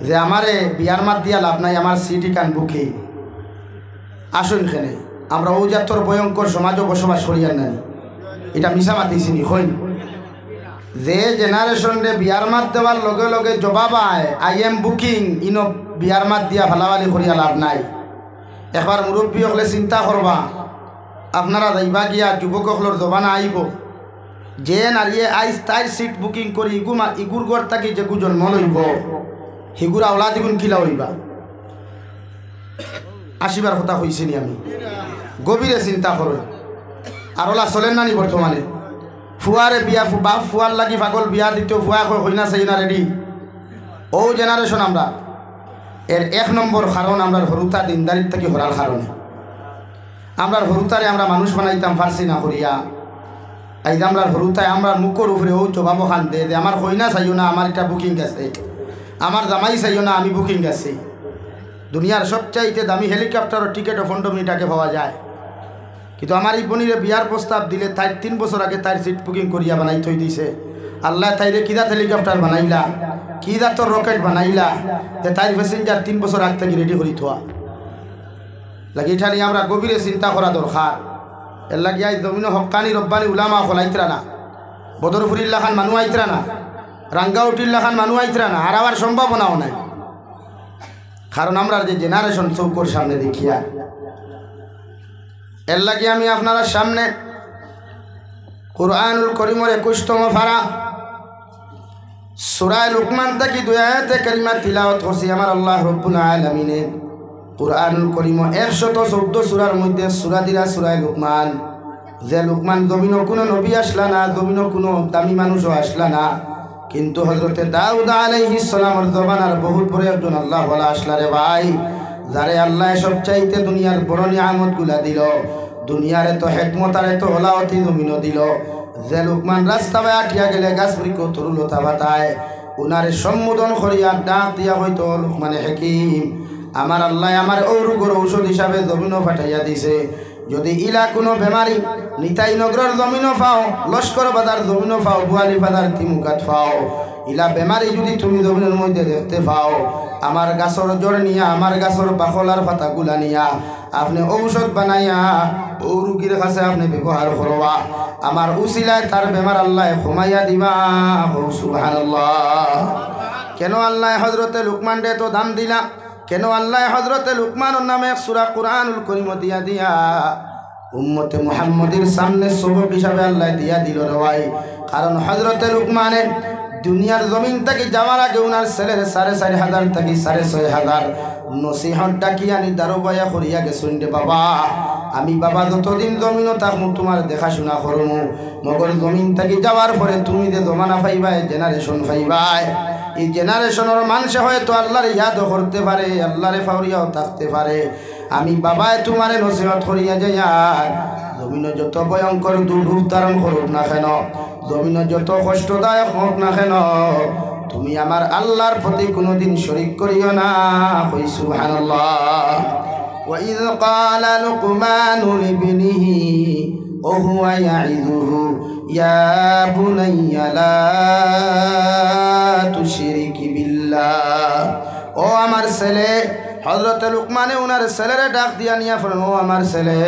যে আমারে বিয়ার মাত দিয়া লাভ নাই, আমার সিটি কান বুকে আসুন খেনে আমরা ও জাতর ভয়ঙ্কর সমাজও বসবাস করিয়ার নাই। এটা মিশা মাতিছিনি হইন যে জেনারেশনে বিয়ার মাত দেওয়ার লগে লগে জবাব আয় আই এম বুকিং ইনো বিয়ার মাত দিয়া ভালাবালি করিয়া লাভ নাই। একবার মুরব্বী হলে চিন্তা করবা, আপনারা যাইবা গিয়া যুবক হলর জবানা আইব যে নারিয়ে আইস তাই সিট বুকিং করি ইগুর গড় থাকি যে জন্ম লইব হিগুর আওলা দিগুন কিলা হইবা। আসিবার কথা কইছিনি আমি, গভীরে চিন্তা করুন। আর ওলা চলেন নানি বর্তমানে ফুয়ারে বিয়া বাপ ফুয়ার লাগি পাগল বিয়া দিতে ফুয়া কই না চাই না রেডি। ও জেনারেশন আমরা এর এক নম্বর কারণ আমরা হরুতা দিনদারির থেকে হরার কারণে। আমরা হরুতারে আমরা মানুষ বানাইতাম ফার্সি না করিয়া এই যে আমরা হরুতায় আমরা মুখর উপরে ও জবাব খান দে আমার কই না চাইও না, আমার এটা বুকিং গেছে, আমার জামাই চাইও না, আমি বুকিং গেছি। দুনিয়ার সবচাইতে দামি হেলিকপ্টারের টিকিট ও 15 মিনিট আগে পাওয়া যায়, কিন্তু আমার এই বোনিরে বিয়ার প্রস্তাব দিলে তাই 3 বছর আগে তার সিট বুকিং করিয়া বানাই থই দিছে। আল্লাহ তাইরে কিদাত হেলিকপ্টার বানাইলা, কিদাত রকেট বানাইলা যে তাই প্যাসেঞ্জার 3 বছর আগ থেকে রেডি করি থোয়া লাগে। এটা নিয়ে আমরা গভীরে চিন্তা করা দরকার। এর লাগিয়া জমিন হকানি রব্বানি উলামা হলাইতরা না, বদরপুরিল্লা খান মানুষ আইতরা না, রাঙ্গাউটিল্লা খান মানুষ আইতরা না, আর আবার সম্ভাবনাও নাই। কারণ আমরা যে জেনারেশন চৌকর সামনে দেখিয়া এর লাগে আমি আপনারা সামনে কুরআনুল কারীমের 21তম পারা সূরা লুকমান থেকে 2 আয়াতে কারিমা তিলাওয়াত করছি আমার আল্লাহ রাব্বুল আলামিন। কুরআনুল কারীম 114 সূরার মধ্যে সূরা দিরা সূরা লুকমান। যে লুকমান জমিন কোনো নবী আসলা না, জমিন কোনো দামি মানুষও আসলা না, কিন্তু হযরতে দাউদ আলাইহিস সালামের জবানার বহুত বড় একজন আল্লাহ ওয়ালা আসলা রে ভাই, যারে আল্লাহ সবচাইতে দুনিয়ার বড় নিয়ামতগুলা দিল, দুনিয়ার এত হিকমত আর এত ওলাওয়াতি জমিনও দিল। যে লুকমান রাস্তা বাই আঠিয়া গেলে গাছ বৃক্ষ তরুলতা বাতায় উনারে সম্বোধন করিয়া ডাক দিয়া হয়তো লুকমানে হাকিম আমার আল্লাহ আমার ঔরুগর ঔষধ হিসাবে জমিনও পাঠাইয়া দিছে। যদি ইলা কোনো বেমারি নিতাই নগরের জমিনও পাও, লস্কর বাজার জমিনও পাও, বুয়ালি বাজার তিমুকাত পাও, ইলা বেমারি যদি তুমি জমিনের মধ্যে দেখতে পাও, আমার গাছর জড় নিয়া আমার গাছর বাখলার পাতাগুলা নিয়া আপনি ঔষধ বানাইয়া ও রুগীর কাছে আপনি ব্যবহার করবা। আমার উসিলায় তার বেমার আল্লাহ কমাইয়া দিবা। সুবহানাল্লাহ। কেন আল্লাহ হযরতে লুকমানরে তো দাম দিলা? কেন আল্লাহ হযরতে লুকমানের নামে সূরা কুরআনুল কারীম দিয়া দিয়া উম্মতে মুহাম্মদের সামনে সবক হিসাবে আল্লাহ দিয়া দিল রে ভাই। কারণ হযরতে লুকমানের দুনিয়ার জমিন থেকে যাওয়ার আগে উনার ছেলের 4,500 থেকে 6,500 নসিহত ডাকিয়া নি দারোবায়া করিয়া গেছেন রে বাবা, আমি বাবা যতদিন জমিনও থাকবো তোমার দেখাশোনা করবো, মগর জমিন থেকে যাওয়ার পরে তুমি যে জমানা পাইবাই, জেনারেশন পাইবাই, এই জেনারেশনের মানুষে হয়তো আল্লাহর ইয়াদও করতে পারে, আল্লাহরে ফাউরিয়াও থাকতে পারে। আমি বাবায় তোমারে নসিহত করিয়া যাই, আর জমিন যত ভয়ঙ্কর দুর্ভোগ ধারণ করুক না কেন, জমিন যত কষ্টদায়ক হোক না কেন, তুমি আমার আল্লাহর প্রতি কোনোদিন শরীক করিও না। কই সুবহানাল্লাহ। وإذ قال لقمان لابنه وهو يعظه يا بني لا تشرك بالله। ও আমার ছেলে, হযরত লুকমানে ওনার ছেলেরে ডাক দিয়া নিয়া ফেলেন, ও আমার ছেলে,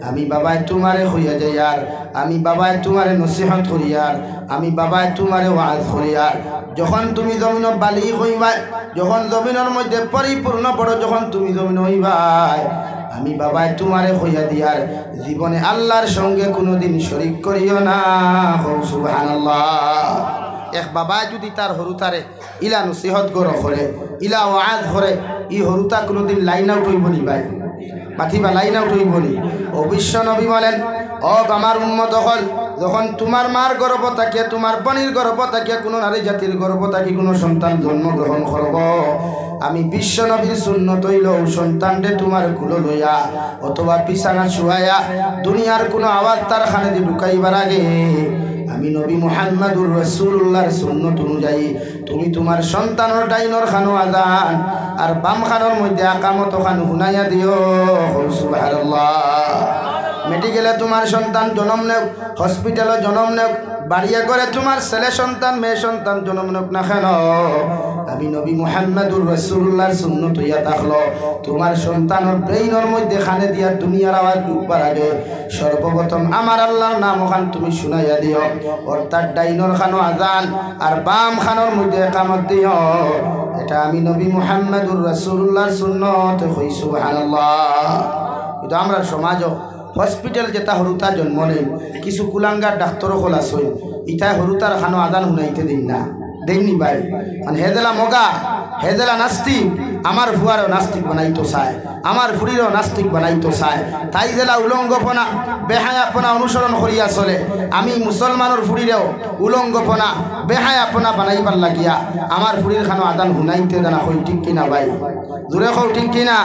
আমি বাবাই তোমারে হইয়া যাই, আর আমি বাবাই তোমারে নসিহত করিয়ার, আমি বাবাই তোমারে ওয়াজ করিয়ার। যখন তুমি জমিন বালি হইবাই, যখন জমিনের মধ্যে পরিপূর্ণ বড় যখন তুমি জমিন হইবাই, আমি বাবাই তোমারে হইয়া দিয়ার জীবনে আল্লাহর সঙ্গে কোনোদিন শরীক করিও না। সুবহানাল্লাহ। এক বাবাই যদি তার হরুতারে ইলা নসিহত করে, ইলা ওয়াজ করে, ই হরুতা কোনোদিন লাইন আউট হইব নি ভাই? মাথিবা লাইন আউট হইব নি? অবশ্য নবী বলেন, ও আমার উম্মত হল, যখন তোমার মার গর্ভ থাকিয়া, তোমার বোনের গর্ভ থাকিয়া, কোনো নারী জাতির গর্ভ থাকি কোনো সন্তান জন্মগ্রহণ করব, আমি বিশ্ব নবীর সুন্নত হইল সন্তানরে তোমার কুলো লইয়া অথবা বিছানা শুয়াইয়া দুনিয়ার কোনো আওয়াজ তার খানে দিয়ে ঢুকাইবার আগে আমি নবী মুহাম্মদুর রাসূলুল্লাহর সুন্নত অনুযায়ী তুমি তোমার সন্তানের ডাইনর খানো আজান আর বাম খানোর মধ্যে আকামত খান হুনাইয়া দিও। সুবহানাল্লাহ। মেডিকেলে তোমার সন্তান জন্ম নেক, হসপিটালে জন্ম নেক, বাড়িয়া করে তোমার ছেলে সন্তান মেয়ে সন্তান জন্ম নেক না কেন, আমি নবী মুহাম্মদুর রাসূলুল্লাহর সুন্নত ইয়া থাকলো তোমার সন্তানের ব্রেইনের মধ্যে খানে দিয়া দুনিয়ার আওয়াজ ঢুকবার আগে সর্বপ্রথম আমার আল্লাহর নাম ওখান তুমি শুনাইয়া দিও অর্থাৎ ডাইনর খানো আজান আর বাম খানোর মধ্যে একামত দিও এটা আমি নবী মুহাম্মদুর রাসূলুল্লাহর সুন্নত হই সুবহানাল্লাহ কিন্তু আমরা সমাজও হসপিটাল যেটা হরুতা জন্ম নেই কিছু কুলাঙ্গার ডাক্তারও খোলা সই ইটাই হরুতার খানো আদান শুনাইতে দিন না দেননি ভাই মানে হেদেলা মগা হেদেলা নাস্তিক আমার ভুয়ারও নাস্তিক বানাইতো চায় আমার ফুরিরও নাস্তিক বানাইতো চায় তাই জেলা উলঙ্গপনা বেহায়াপনা অনুসরণ করিয়া চলে আমি মুসলমানের ফুরিরেও উলঙ্গপনা বেহায়াপনা বানাইবার লাগিয়া আমার ফুরির খানো আদান শুনাইতে জানা হই ঠিক কিনা ভাই জোরে কও ঠিক কিনা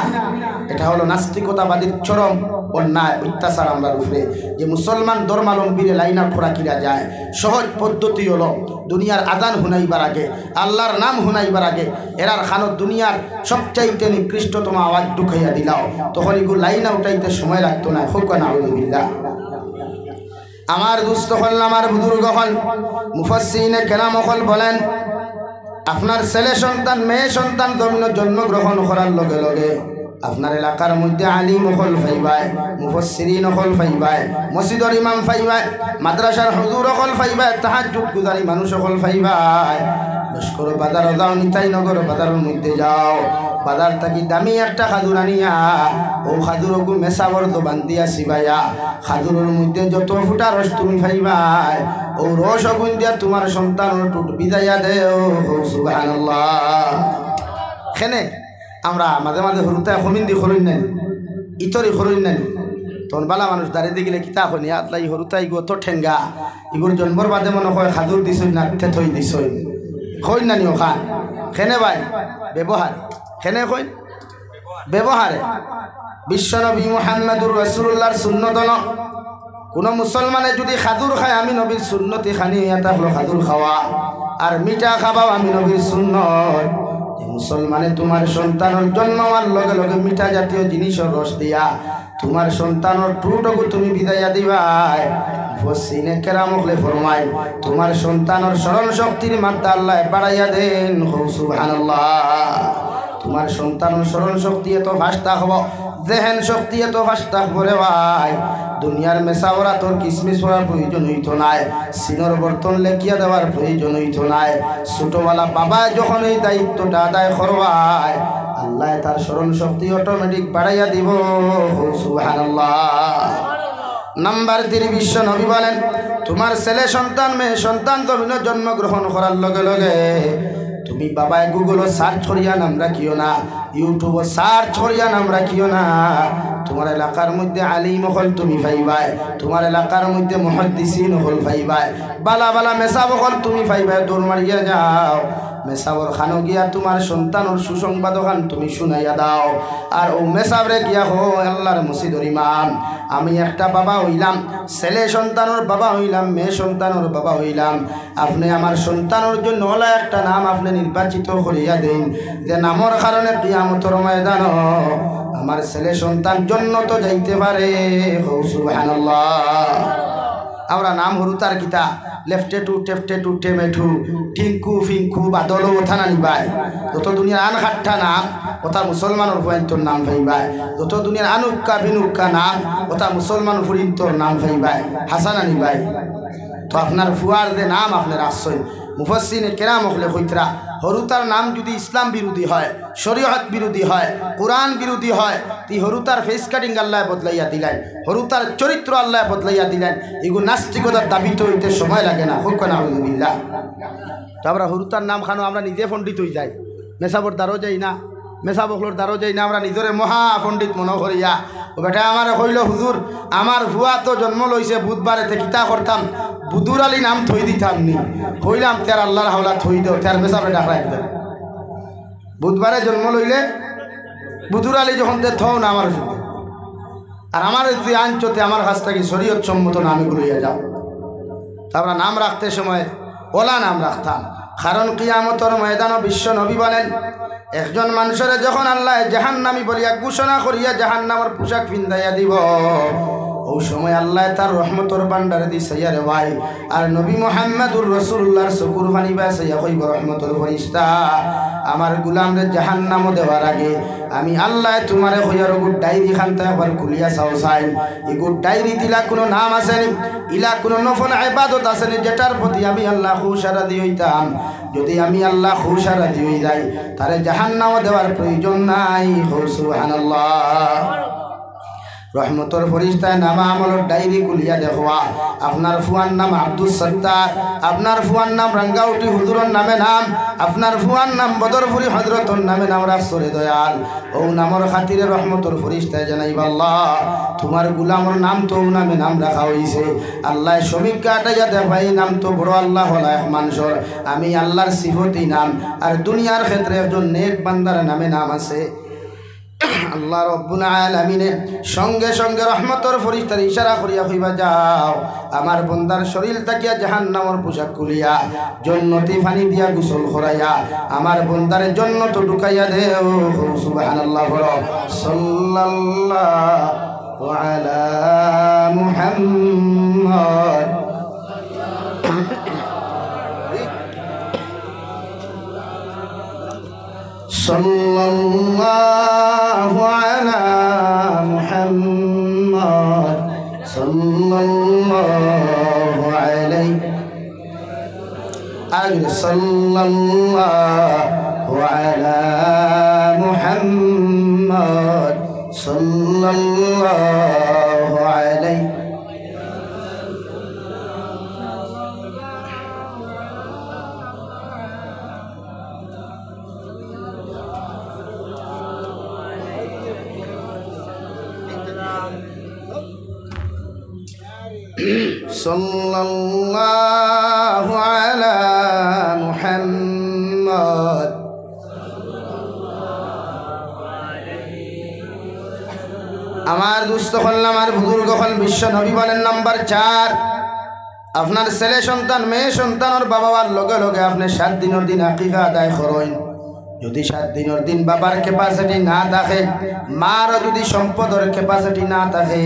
এটা হলো নাস্তিকতাবাদীর চরম অন্যায় অত্যাচার আমরার উপরে যে মুসলমান ধর্মাবলম্বীরে লাইন আউট করা কিরা যায় সহজ পদ্ধতি হলো দুনিয়ার আজান শুনাইবার আগে আল্লাহর নাম শুনাইবার আগে এরার খানো দুনিয়ার সবচাইতে নিকৃষ্টতম আওয়াজ ঢুকাইয়া দিলাও তখন এগুলো লাইন আউটাইতে সময় লাগতো না হোক না আলহামদুলিল্লাহ আমার দুস্থ হল আমার বুজুর্গ হল মুফাসসিরিনে কেরাম হল বলেন আপনার ছেলে সন্তান মেয়ে সন্তান জমিনে জন্মগ্রহণ করার লগে লগে আপনার এলাকার মধ্যে আলিম হল ফাইবাই মুফাসসিরিন হল ফাইবাই মসজিদের ইমাম ফাইবাই মাদ্রাসার হুজুর হল ফাইবাই তাহাজ্জুদ গুজারি মানুষ হল ফাইবাই লস্কর বাজার যাও নিতাই নগর বাজারের মধ্যে যাও বাজার থাকি দামি একটা খাজুর আনিয়া ও খাজুরকু মেসাবর তো বান্ধিয়া সিবাইয়া খাজুরের মধ্যে যত ফুটা রস তুমি ফাইবাই ও রস অগুন দিয়া তোমার সন্তানের টুট বিদাইয়া দেও সুবহানাল্লাহ খেনে আমরা মাঝে মাঝে হরুতায় হমিন্দি খরুন নেন ইতরি খরুন নেন তখন বালা মানুষ দাঁড়িয়ে দিলে কিতা শুনি আতলাই হরুতাই গো তো ঠেঙ্গা ইগুর জন্মর বাদে মনে হয় খাজুর দিছই না থই দিছই কইন নানি ওখান খেনে ভাই ব্যবহার খেনে কইন ব্যবহারে বিশ্বনবী মুহাম্মদুর রাসূলুল্লাহর সুন্নত কোনো মুসলমানে যদি খাজুর খায় আমি নবীর সুন্নতি খানি এটা হলো খাজুর খাওয়া আর মিঠা খাবাও আমি নবীর সুন্নত মুসলমানে তোমার সন্তানের জন্ম হওয়ার লগে লগে মিঠা জাতীয় জিনিসের রস দিয়া তোমার সন্তানের টুটকু তুমি বিদাইয়া দিবাই মুফাসসিরিনে কেরাম হলে ফরমায় তোমার সন্তানের স্মরণ শক্তির মাত্রা আল্লাহ বাড়াইয়া দেন সুবহানাল্লাহ তোমার সন্তানের স্মরণ শক্তি এত ফাস্তা হব জেহেন শক্তি এত ফাস্তা হবরে ভাই দুনিয়ার মেসাওরা তোর কিসমিস হওয়ার প্রয়োজন হইতো নাই সিনর বর্তন লেখিয়া দেওয়ার প্রয়োজন হইতো নাই ছোটবেলা বাবা যখন এই দায়িত্বটা আদায় করবায় আল্লাহ তার স্মরণ শক্তি অটোমেটিক বাড়াইয়া দিব সুবহানাল্লাহ নাম্বার 3 বিশ্ব নবী বলেন তোমার ছেলে সন্তান মেয়ে সন্তান জমিনে জন্মগ্রহণ করার লগে লগে তুমি বাবায় গুগল সার্চ করিয়া নাম রাখিও না ইউটিউব সার্চ করিয়া নাম রাখিও না তোমার এলাকার মধ্যে আলিম হল তুমি পাইবাই তোমার এলাকার মধ্যে মুহাদ্দিসিন হল পাইবাই বালা বালা মেসাব হল তুমি পাইবাই দৌড় মারিয়া যাও মেসাবর খানো গিয়া তোমার সন্তানের সুসংবাদ খান তুমি শুনাইয়া দাও আর ও মেসাবরে গিয়া হো আল্লাহর মসজিদের ইমাম আমি একটা বাবা হইলাম ছেলে সন্তানের বাবা হইলাম মেয়ে সন্তানের বাবা হইলাম আপনি আমার সন্তানের জন্য ওলা একটা নাম আপনি নির্বাচিত করিয়া দিন যে নামের কারণে কিয়ামতের ময়দান আমার ছেলে সন্তান জন্য তো যাইতে পারে সুবহানাল্লাহ আমরা নাম হরুতার কিতা লেফটে টু টেফটে টু টেমেঠু টিঙ্কু ফিঙ্কু বাদল ওঠা নানিবাই যত দুনিয়ার আন খাট্টা নাম ওটা মুসলমানের ফুয়াইন্তর নাম ভাইবাই যত দুনিয়ার আনুক্কা বিনুক্কা নাম ওটা মুসলমান ফুরিন্তর নাম ভাইবাই হাসান আনিবাই তো আপনার ফুয়ার যে নাম আপনার আশ্রয় মুফাসসিরিনে কেরাম হলে কইতরা হরুতার নাম যদি ইসলাম বিরোধী হয় শরীয়ত বিরোধী হয় কোরআন বিরোধী হয় তি হরুতার ফেস কাটিং আল্লাহ বদলাইয়া দিলেন হরুতার চরিত্র আল্লাহ বদলাইয়া দিলেন এগুলো নাস্তিকতার দাবিত হইতে সময় লাগে না হোক না আলহামদুলিল্লাহ তো আমরা হরুতার নাম খানো আমরা নিজে পণ্ডিত হয়ে যাই মেসাবর দ্বারও যাই না মেসাবকলোর দ্বারও যাই না আমরা নিজরে মহা পণ্ডিত মনে করিয়া ও বেটা আমার কইল হুজুর আমার ভুয়া তো জন্ম লইছে বুধবারেতে কিতা করতাম বুদুর আলী নাম থই দিতাম নি কইলাম তার আল্লাহর হাওলা থই দেও তার মেসাবে ডাকা একদম বুধবারে জন্ম লইলে বুদুর আলী যখন থও না আমার আর আমার যদি আনচতে আমার কাছ থেকে শরীয়ত সম্মত নামগুলো লইয়া যাও তারপর নাম রাখতে সময় ওলা নাম রাখতাম কারণ কিয়ামতের ময়দানে বিশ্ব নবী বলেন একজন মানুষের যখন আল্লাহ জাহান্নামী বলিয়া ঘোষণা করিয়া জাহান্নামের পোশাক পিন্দাইয়া দিব ওই সময় আল্লাহ তার রহমতর ভান্ডারে দিছে রে ভাই। আর নবী মুহাম্মদুর রাসূলুল্লাহর চকুর পানি বাসে কইব রহমতর ফেরেশতা আমার গোলামরে জাহান্নামে দেওয়ার আগে আমি আল্লাহ তোমারে কইয়ার গুড ডায়েরি খানতে একবার খুলিয়া চাও চাই এই গুড ডায়েরি দিলা কোনো নাম আছে নি ইলা কোনো নফল ইবাদত আছে নি যেটার প্রতি আমি আল্লাহ খুশারা দিইতাম যদি আমি আল্লাহ খুশারা দিই যাই তারে জাহান্নামে দেওয়ার প্রয়োজন নাই। সুবহানাল্লাহ। রহমতর ফরিস্তায় নামা আমলের ডায়েরি খুলিয়া দেখবা আপনার ফুয়ার নাম আব্দুল সত্তার, আপনার ফুয়ার নাম রাঙ্গাউটি হুজুরের নামে নাম, আপনার ফুয়ার নাম বদরপুরি হযরতর নামে নাম রাসূলে দয়াল ও নামর খাতিরে রহমতর ফরিস্তায় জানাইবা আল্লাহ তোমার গোলামর নাম তো নামে নাম রাখা হইছে। আল্লাহ সমীক্ষা আটাইয়া দেখাই নাম তো বড় আল্লাহ হলা এক মানুষের আমি আল্লাহর সিফতি নাম আর দুনিয়ার ক্ষেত্রে একজন নেক বান্দার নামে নাম আছে। আল্লাহ রব্বুল আলামিনের সঙ্গে সঙ্গে রহমতর ফরিস্তার ইশারা করিয়া কইবা যাও আমার বান্দার শরীর তাকিয়া জাহান্নামের পোশাক খুলিয়া জান্নাতি পানি দিয়া গোসল করাইয়া আমার বান্দার জান্নাত ঢুকাইয়া দেও। সুবহানাল্লাহ। সাল্লাল্লাহু আলা মুহাম্মদ সাল্লাল্লাহু আলা মুহাম্মদ সাল্লাল্লাহু আলাইহি সাল্লাল্লাহু আলা মুহাম্মদ সাল্লাল্লাহু আলাইহি সাল্লাল্লাহু আলা মুহাম্মদ। আমার দুস্থ হল আমার বুজুর্গ হল বিশ্ব নবী বলেন নাম্বার 4 আপনার ছেলে সন্তান মেয়ে সন্তানের বাবার লগে লগে আপনি 7 দিনের দিন আকিকা আদায় করেন। যদি 7 দিনের দিন বাবার ক্যাপাসিটি না থাকে মার যদি সম্পদের ক্যাপাসিটি না থাকে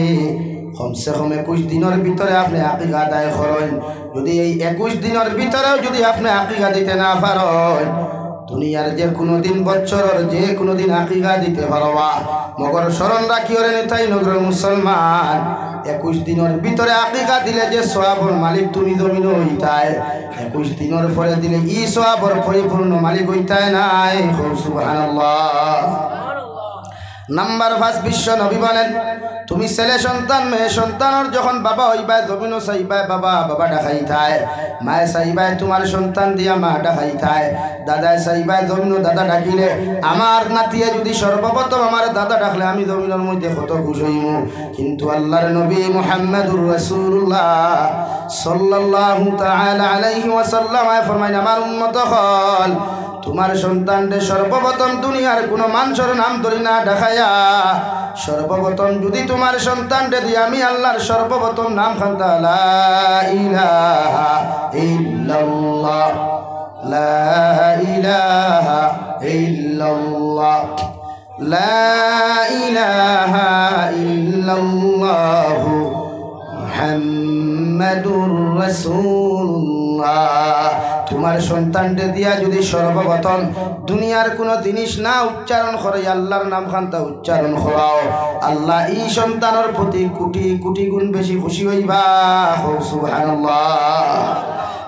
কমসে কম 21 দিনের ভিতরে আপনি আকিকা আদায় করেন। যদি এই 21 দিনের ভিতরেও যদি আপনি আকিকা দিতে না পারেন দুনিয়ার যে কোনো দিন বছরের যে কোনো দিন আকিকা দিতে পারবা। মগর স্মরণ রাখিও রে তাই নগর মুসলমান 21 দিনের ভিতরে আকিকা দিলে যে সওয়াবের মালিক তুমি জমিন হইতায় 21 দিনের পরে দিলে ই সওয়াবের পরিপূর্ণ মালিক হইতায় নাই। সুবহানাল্লাহ। নাম্বার 5 বিশ্ব নবী বলেন তুমি ছেলে সন্তান মেয়ে সন্তানের যখন বাবা হইবা জমিনও চাইবাই বাবা বাবা ডাকাই থায় মায়ে চাইবাই তোমার সন্তান দিয়া মা ডাকাই থায় দাদায় চাইবাই জমিনও দাদা ডাকিলে আমার নাতিয়ে যদি সর্বপ্রথম আমার দাদা ডাকলে আমি জমিনের মধ্যে কত খুশি হইমু। কিন্তু আল্লাহর নবী মুহাম্মদুর রাসূলুল্লাহ সাল্লাল্লাহু তাআলা আলাইহি ওয়াসাল্লাম ফরমায় আমার উম্মত হল তোমার সন্তানকে সর্বপ্রথম দুনিয়ার কোনো মানুষের নাম ধরি না দেখাইয়া সর্বপ্রথম যদি তোমার সন্তানকে দিয়ে আমি আল্লাহর সর্বপ্রথম নাম খান্তা লা ইলাহা ইল্লাল্লাহ লা ইলাহা ইল্লাল্লাহ লা ইলাহা ইল্লাল্লাহ মুহাম্মাদুর রাসূলুল্লাহ তোমার সন্তানকে দিয়া যদি সর্বপ্রথম দুনিয়ার কোনো জিনিস না উচ্চারণ করে আল্লাহর নাম খান্তা উচ্চারণ করাও আল্লাহ এই সন্তানের প্রতি কোটি কোটি গুণ বেশি খুশি হইবা। সুবহানাল্লাহ।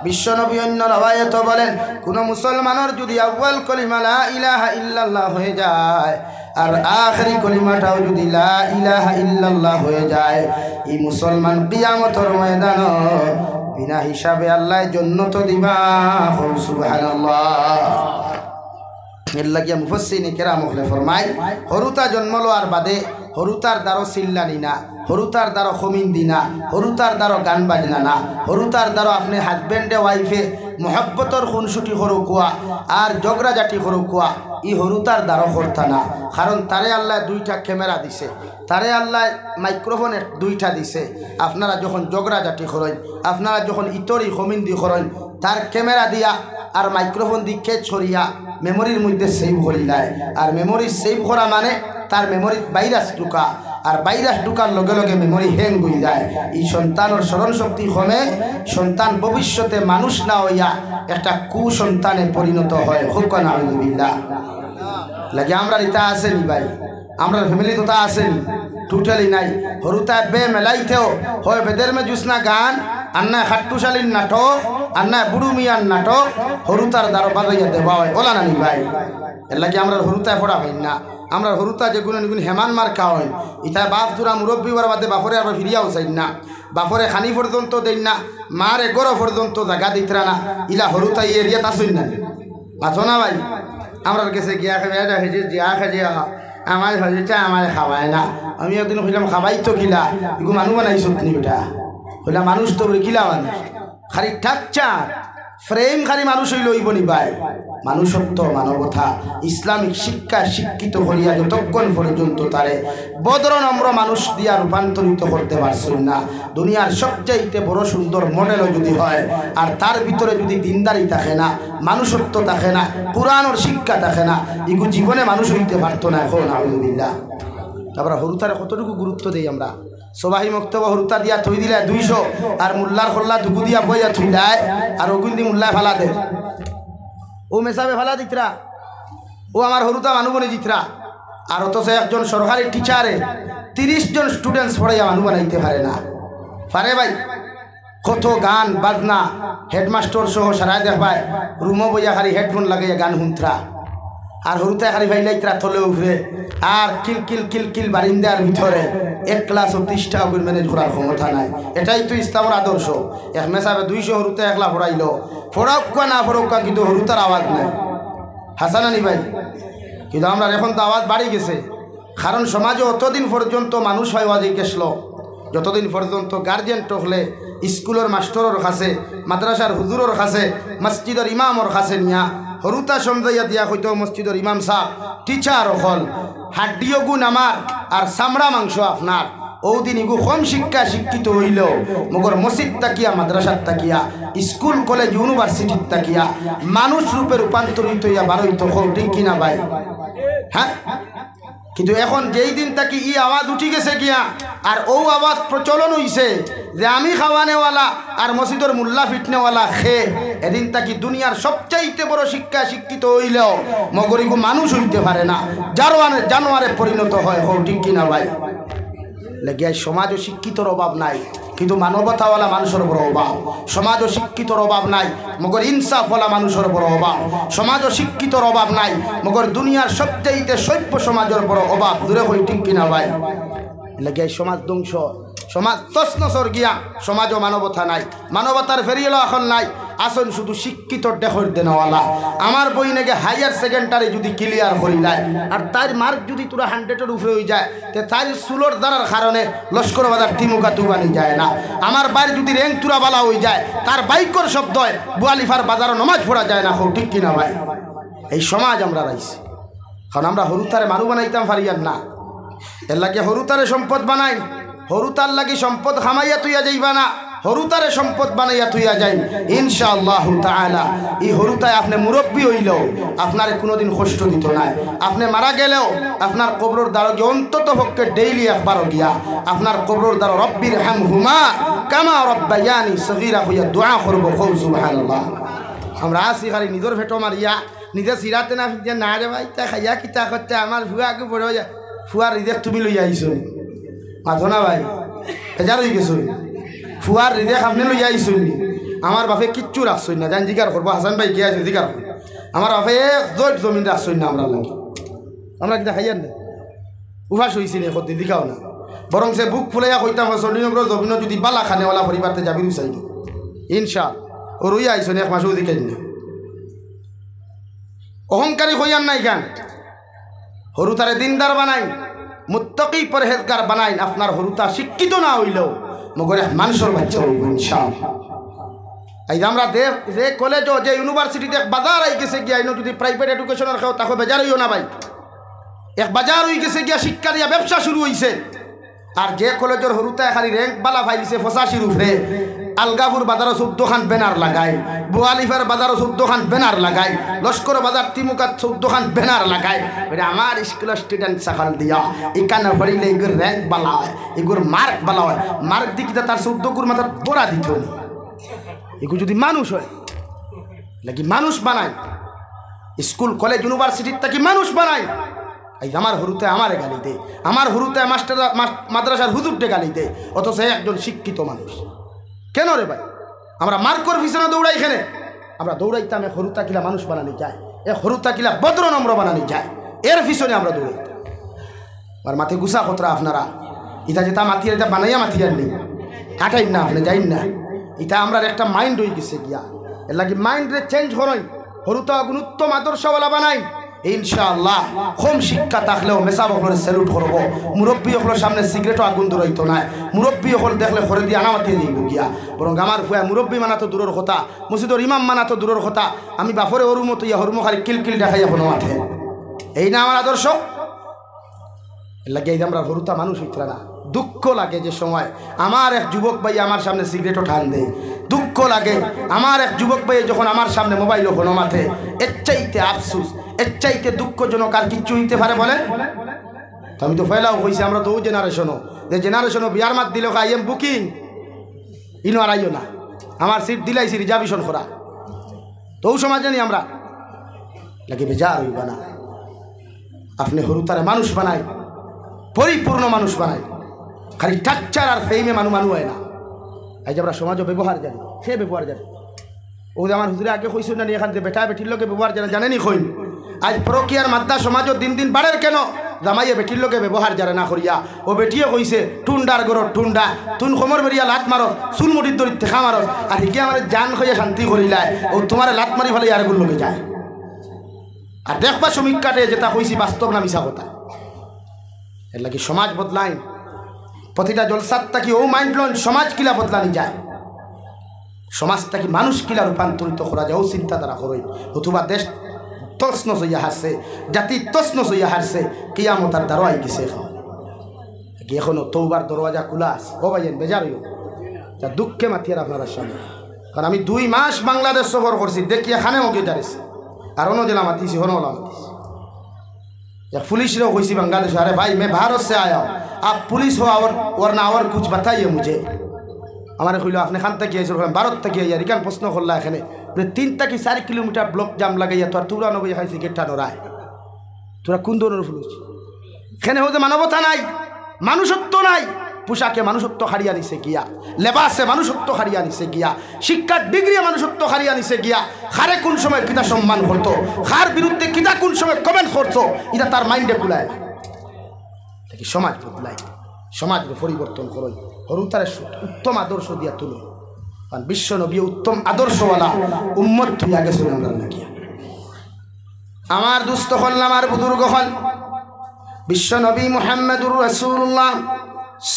বিশ্বনবী অন্য রওয়ায়াতে বলেন কোন মুসলমানের যদি আউয়াল কলিমা লা ইলাহা ইল্লাল্লাহ হয়ে যায় আর আখেরি কলিমাটাও যদি লা ইলাহা ইল্লাল্লাহ হয়ে যায় এই মুসলমান কিয়ামতের ময়দানে বিনা হিসাবে আল্লাহ জান্নাত দিবা। সুবহানাল্লাহ। এর লাগিয়া মুফাসসিরিনে কেরাম ফরমায় হরুতা জন্ম লওয়ার বাদে হরুতার দ্বারো চিল্লানি না হরুতার দ্বারো খমিন্দি না হরুতার দ্বারো গান বাজনা না হরুতার দ্বারো আপনি হাজবেন্ডে ওয়াইফে মহব্বতর খুনসুটি করো কুয়া আর জগরা জাটি করো কুয়া ই হরুতার দ্বারো করতা না। কারণ তারে আল্লাহ 2টা ক্যামেরা দিছে তারে আল্লাহ মাইক্রোফোন 2টা দিছে। আপনারা যখন জগরা জাটি করেন আপনারা যখন ইতরি খমিন্দি করেন তার ক্যামেরা দিয়া আর মাইক্রোফোন দিকে ছড়িয়া মেমোরির মধ্যে সেভ করিলায় আর মেমোরি সেভ করা মানে তার মেমোরি ভাইরাস ঢুকা আর ভাইরাস ঢুকার লগে লগে মেমোরি হ্যাং হয়ে যায়। এই সন্তানের স্মরণ শক্তি কমে, সন্তান ভবিষ্যতে মানুষ না হইয়া একটা কুসন্তানে পরিণত হয়। খুব কান আলহামদুলিল্লাহ লাগে আমরা ইতা আসেনি ভাই, আমরা ফ্যামিলি তো তা আসেনি, টোটালি নাই। হরুতা বে মেলাইতেও হয় বেদের মে জুসনা গান, আর না খাট্টুশালীর নাটক, আর না বুড়ু মিয়ার নাটক, হরুতার দ্বারা বাজাইয়া দেওয়া হয়। ওলা নানি ভাই, এর লাগে আমরা হরুতায় পড়া হয় না। আমরা হরুতা যে গুণ নিগুণ হেমান মার খাওয়া হয়। ইতা বাপ জোড়া মুরব্বী হওয়ার বাদে বাপরে আবার ফিরিয়াও চাই না, বাপরে খানি পর্যন্ত দেন না, মার এগর পর্যন্ত জায়গা দিতরা না। ইলা হরুতা এই এরিয়াত আসুন না, আছো না ভাই? আমরা কাছে গিয়া খাবে জিয়া খাজে আমার হয়েছে আমার খাওয়ায় না। আমি একদিন হইলাম খাবাই তো কিলা, এগু মানুষ বানাইছ নি বেটা? হইলাম মানুষ তো কিলা মানুষ খালি ঠাকচা ফ্রেম খালি মানুষ হইল হইব নি ভাই? মানুষত্ব মানবতা ইসলামিক শিক্ষা শিক্ষিত করিয়া যতক্ষণ পর্যন্ত তারে বদর নম্র মানুষ দিয়া রূপান্তরিত করতে পারছেন না, দুনিয়ার সবচাইতে বড় সুন্দর মডেলও যদি হয় আর তার ভিতরে যদি দিনদারি থাকে না, মানুষত্ব থাকে না, কোরআনের শিক্ষা থাকে না, এগু জীবনে মানুষ হইতে পারতো না। এখন আলহামদুলিল্লাহ আমরা হরুতারে কতটুকু গুরুত্ব দিই। আমরা সবাই মক্তব্য হরুতা দিয়া থই দিলে 200 আর মুল্লার খোল্লা দুগু দিয়া বইয়া থই দেয় আর ওগুন দি মুল্লায় ফালা দেয়। ও মেসাবে ফালা দিতরা, ও আমার হরুতা মানুষ বনে জিতরা। আর অথচ একজন সরকারি টিচারে 30 জন স্টুডেন্টস পড়াইয়া মানুষ বানাইতে পারে না। পারে ভাই? কত গান বাজনা হেডমাস্টার সহ সারাই দেখবায় রুমো বইয়া খালি হেডফোন লাগাইয়া গান শুনতরা। আর হরুতায় খালি ভাইলাইতরা থলে উঠে আর কিল কিল কিল কিল বারিন্দার ভিতরে 1 ক্লাস 30টা ম্যানেজ করার ক্ষমতা নাই। এটাই তো ইসলামের আদর্শ। এক মেসাবে 200 হরুতা একলা পড়াইল, ফোড়াক্কা না ফোড়াক্কা, কিন্তু হরুতার আওয়াজ নাই। হাসানানি ভাই, কিন্তু আমরা এখন তো আওয়াজ বাড়ি গেছে। কারণ সমাজে অতদিন পর্যন্ত মানুষ হয় ওয়াজে গেছিল যতদিন পর্যন্ত গার্জেন টকলে স্কুলের মাস্টরের কাছে, মাদ্রাসার হুজুরের কাছে, মসজিদের ইমামর কাছে নিয়া হরুতা সমঝাইয়া দিয়া হইতো মসজিদের ইমাম সাহেব টিচার হল হাড্ডিও গুণ আমার আর চামড়া মাংস আপনার। ওদিন ইগু কম শিক্ষা শিক্ষিত হইল মগর মসজিদ তাকিয়া, মাদ্রাসার তাকিয়া, স্কুল কলেজ ইউনিভার্সিটির তাকিয়া মানুষ রূপে রূপান্তরিত হইয়া বারোইত ঠিক কিনা ভাই? হ্যাঁ, কিন্তু এখন যেই দিন তাকি ই আওয়াজ উঠি গেছে গিয়া আর ও আওয়াজ প্রচলন হইছে যে আমি খাওয়ানেওয়ালা আর মসজিদের মুল্লা ফিটনেওয়ালা খে, এদিন তাকি দুনিয়ার সবচাইতে বড় শিক্ষা শিক্ষিত হইলেও মগরিগু মানুষ হইতে পারে না, জানোয়ারে পরিণত হয়। ঠিক কিনা ভাই? লেগে সমাজ ও শিক্ষিতর অভাব নাই, কিন্তু মানবতাওয়ালা মানুষের বড় অভাব। সমাজ ও শিক্ষিতর অভাব নাই, মগর ইনসাফওয়ালা মানুষের বড় অভাব। সমাজ ও শিক্ষিতর অভাব নাই, মগর দুনিয়ার সবচাইতে সভ্য সমাজের বড় অভাব। দূরে হই ঠিক কিনা ভাই? লেগে সমাজ ধ্বংস, সমাজ তছনছর গিয়া, সমাজ ও মানবতা নাই, মানবতার ফেরিয়েল এখন নাই। আসন শুধু শিক্ষিত ডেখর দেনওয়ালা। আমার বই নাকি হায়ার সেকেন্ডারি যদি ক্লিয়ার করি নাই আর তার মার্ক যদি তোরা 100-এর উপরে হয়ে যায়, তে তার সুলোর দ্বারার কারণে লস্কর বাজার তিমুকা তুবানি যায় না। আমার বাইর যদি র্যাঙ্ক তুরা বালা হয়ে যায়, তার বাইকর শব্দ হয় বুয়ালিফার বাজারও নমাজ পড়া যায় না। ঠিক কিনা ভাই? এই সমাজ আমরা রাইছি। কারণ আমরা হরুতারে মানুষ বানাইতাম পারিয়ার না, এর লাগে হরুতারে সম্পদ বানাই। হরুতার লাগি সম্পদ খামাইয়া তুইয়া যাইবা না, হরুতারে সম্পদ বানাইয়া তুইয়া যাই ইনশাআল্লাহ তাআলা। এই হরুতায় আপনি মুরব্বী হইলেও আপনার কোনোদিন কষ্ট দিত না। আপনি মারা গেলেও আপনার কবরের দ্বারা অন্তত পক্ষে ডেইলি একবারও গিয়া আপনার কবরের দ্বারা রব্বির হামহুমা কামা রব্বায়ানি সগীরা হইয়া দোয়া করবো। সুবহানাল্লাহ। আমরা আসি খালি নিজের ভেটো মারিয়া নিজে সিরাতে না যে না রে ভাই তা খাইয়া কিতা করতে আমার ভুয়া আগে পড়ে যায়। ফুয়ার রিদেক তুমি লইয়া আইছো মাথো না ভাই, বেজার হয়ে গেছো। ফুয়ার রিদেক আপনি লইয়া আইছো, আমার বাপে কিচ্ছু রাখছই না। জান জিকার করবো হাসান ভাই কে আছে জিকার করবো। আমার বাপে এক জোট জমিন রাখছই না। আমরা লাগে আমরা কিনা খাইয়ার না উভাস হয়েছি না কদিন দিকাও না, বরং সে বুক ফুলাইয়া কইতাম চল্লিশ জমিন যদি বালা খানেওয়ালা পরিবারতে যাবি চাইনি ইনশা ও রইয়া আইসো এক মাসও দিকাই না। অহংকারী হইয়ার নাই গান, হরুতারে দিনদার বানাই, মুত্তাকি পরহেজগার বানাই। আপনার হরুতা শিক্ষিত না হইলেও মগর মানুষের বাচ্চা হইব ইনশাআল্লাহ। এই আমরা যে কলেজ যে ইউনিভার্সিটিতে বাজার আই গেছে গিয়া, যদি প্রাইভেট এডুকেশনের খাও তাকে বেজার হইও না ভাই। এক বাজার হয়ে গেছে গিয়া, শিক্ষা দিয়া ব্যবসা শুরু হয়েছে। আর যে কলেজের হরুতায় খালি র্যাঙ্ক বালা ফাইলিছে 85 উপরে, আলগাপুর বাজারও 14 খান ব্যানার লাগায়, বোয়ালিফার বাজারও 14 খান ব্যানার লাগায়, লস্কর বাজার তিমুকাত 14 খান ব্যানার লাগায়। আমার স্কুলের স্টুডেন্ট সকাল দিয়া এখানে পড়িলে এগুর র্যাঙ্ক বালা হয়, এগুর মার্ক বালা হয়। মার্ক দিকে তার 14 গুর মাথা পড়া দিত না। এগুলো যদি মানুষ হয় নাকি মানুষ বানায়, স্কুল কলেজ ইউনিভার্সিটির তাকে মানুষ বানায়। এই আমার হরুতে আমারে গালি দে, আমার হরুতে মাস্টার মাদ্রাসার হুজুরটে গালি দে, অথচ একজন শিক্ষিত মানুষ। কেন রে ভাই? আমরা মার্কর পিছনে দৌড়াই, এখানে আমরা দৌড়াইতাম এক হরুতা কিলা মানুষ বানানি যায়, এক হরুতা কিলা বদ্র নম্র বানানি যায়, এর পিছনে আমরা দৌড়াইতাম। আর মাথে গুসা খতরা আপনারা ইটা যেটা মাথিয়ে এটা বানাইয়া মাথিয়ার নেই, হাঁটাইন না আপনি যাইন না। এটা আমরা একটা মাইন্ড হয়ে গেছে গিয়া, এর লাগে মাইন্ডে চেঞ্জ হরই, হরুতা গুণোত্তম আদর্শওয়ালা বানাই। ইনশাআল্লাহ কম শিক্ষা থাকলেও মেসা বকলের স্যালুট করবো। মুরব্বী হকলের সামনে সিগারেটও আগুন দূরইতো না, মুরব্বী হল দেখলে ঘরে দিয়ে আনামাতিয়ে যাইব গিয়া। বরং আমার ফুয়া মুরব্বী মানা তো দূরের কথা, মসজিদর ইমাম মানা তো দূরের কথা, আমি বাপরে হরু মতো ইয়া হরুমো খালি কিলকিল দেখাইয়া কোনো মাঠে। এই না আমার আদর্শ? লাগে এই আমরা হরুতা মানুষ হইতরা না। দুঃখ লাগে যে সময় আমার এক যুবক ভাই আমার সামনে সিগারেটও ঠান দেয়, দুঃখ লাগে আমার এক যুবক ভাই যখন আমার সামনে মোবাইলও কোনো মাঠে। এর চাইতে আফসুস, এর চাইতে দুঃখজনক আর কিচ্ছু হইতে পারে বলেন? তো আমি তো ফেলাও হয়েছি, আমরা তো ও জেনারেশনও, যে জেনারেশনও বিয়ার মাত দিলে আই এম বুকিং ইনো আর আইও না, আমার সিট দিলাইছি রিজার্ভেশন করা। তো ও সমাজ জানি আমরা লাগে বেজার হইবা না। আপনি হরুতারে মানুষ বানায়, পরিপূর্ণ মানুষ বানায়, খালি টাকচার আর ফেইমে মানুষ হয় না। এই যে আমরা সমাজও ব্যবহার জানি, সে ব্যবহার জানি। ও যে আমার হুজুরে আগে কইছিল না এখান থেকে বেটা বেটির লোকে ব্যবহার জানে, জানেনি কইন। আজ প্রক্রিয়ার মাদ্দা সমাজও দিন দিন বাড়ের কেন? জামাইয়ে বেটির লোকে ব্যবহার জানে না করিয়া ও বেটিয়ে কইছে টুন্ডার গরর টুন্ডা, তুন খমর বেরিয়া লাত মারো, চুল মুটির দরিত দেখা মারো, আর হিকে আমার জান হইয়া শান্তি করিলায় ও তোমার লাত মারি ফেলে আরেকগুলো লোকে যায়। আর দেখবা সমীক্ষাটে যেটা কইছি বাস্তব না মিশা কথা। এর লাগে সমাজ বদলাইন, প্রতিটা জলসাত থাকি ও মাইন্ড লন সমাজ কিলা বদলানি যায়, সমাজটাকে মানুষ কিলা রূপান্তরিত করা যায় ও চিন্তাধারা করই। অথবা দেশ তছনছ হইয়া হারছে, জাতি তছনছ হইয়া হারছে, কিয়ামতার দ্বারা আই গেছে। এখনো তৌবার দরওয়াজা খোলা আছে। ও ভাইয়েন বেজার হইও, যা দুঃখে মাথিয়ার আপনারা সামনে। কারণ আমি 2 মাস বাংলাদেশ সফর করছি, দেখি এখানে ওকে জানিস আর অন্য জেলা মাতিছি, হনওয়ালা মাতিছি। पुलिस ने कोई बांग्लादेश, अरे भाई मैं भारत से आया हूँ, आप पुलिस हो और वरना और कुछ बताइए मुझे। हमारे खुलो आपने खान तक किया भारत तक किया यार, इकान प्रश्न खोल एखे 3 থেকে 4 किलोमीटर ब्लक जाम लगाइया तो तुरा नबी खाई सिगरेट टानो राय তোরা কোন ধরনের ফুলুস? এখানে হতে মানবতা নাই, মানুষত্ব নাই। পোশাকে মানুষত্ব হারিয়ে নিছে গিয়া, লেবাসে মানুষত্ব হারিয়ে নিছে গিয়া, শিক্ষার ডিগ্রি মানুষত্ব হারিয়ে নিছে গিয়া। হারে কোন সময় কিতা সম্মান করতো, হার বিরুদ্ধে কিতা কোন সময় কমেন্ট করছো, এটা তার মাইন্ডে কুলায় না। দেখি সমাজ বদলাই, সমাজকে পরিবর্তন করই, হরুতারে উত্তম আদর্শ দিয়া তুলো। কারণ বিশ্ব নবী উত্তম আদর্শওয়ালা উম্মত হইয়া গেছেন আমরা নাকি। আমার দুস্থ হল আমার বুজুর্গ হল বিশ্ব নবী মুহাম্মদুর রাসূলুল্লাহ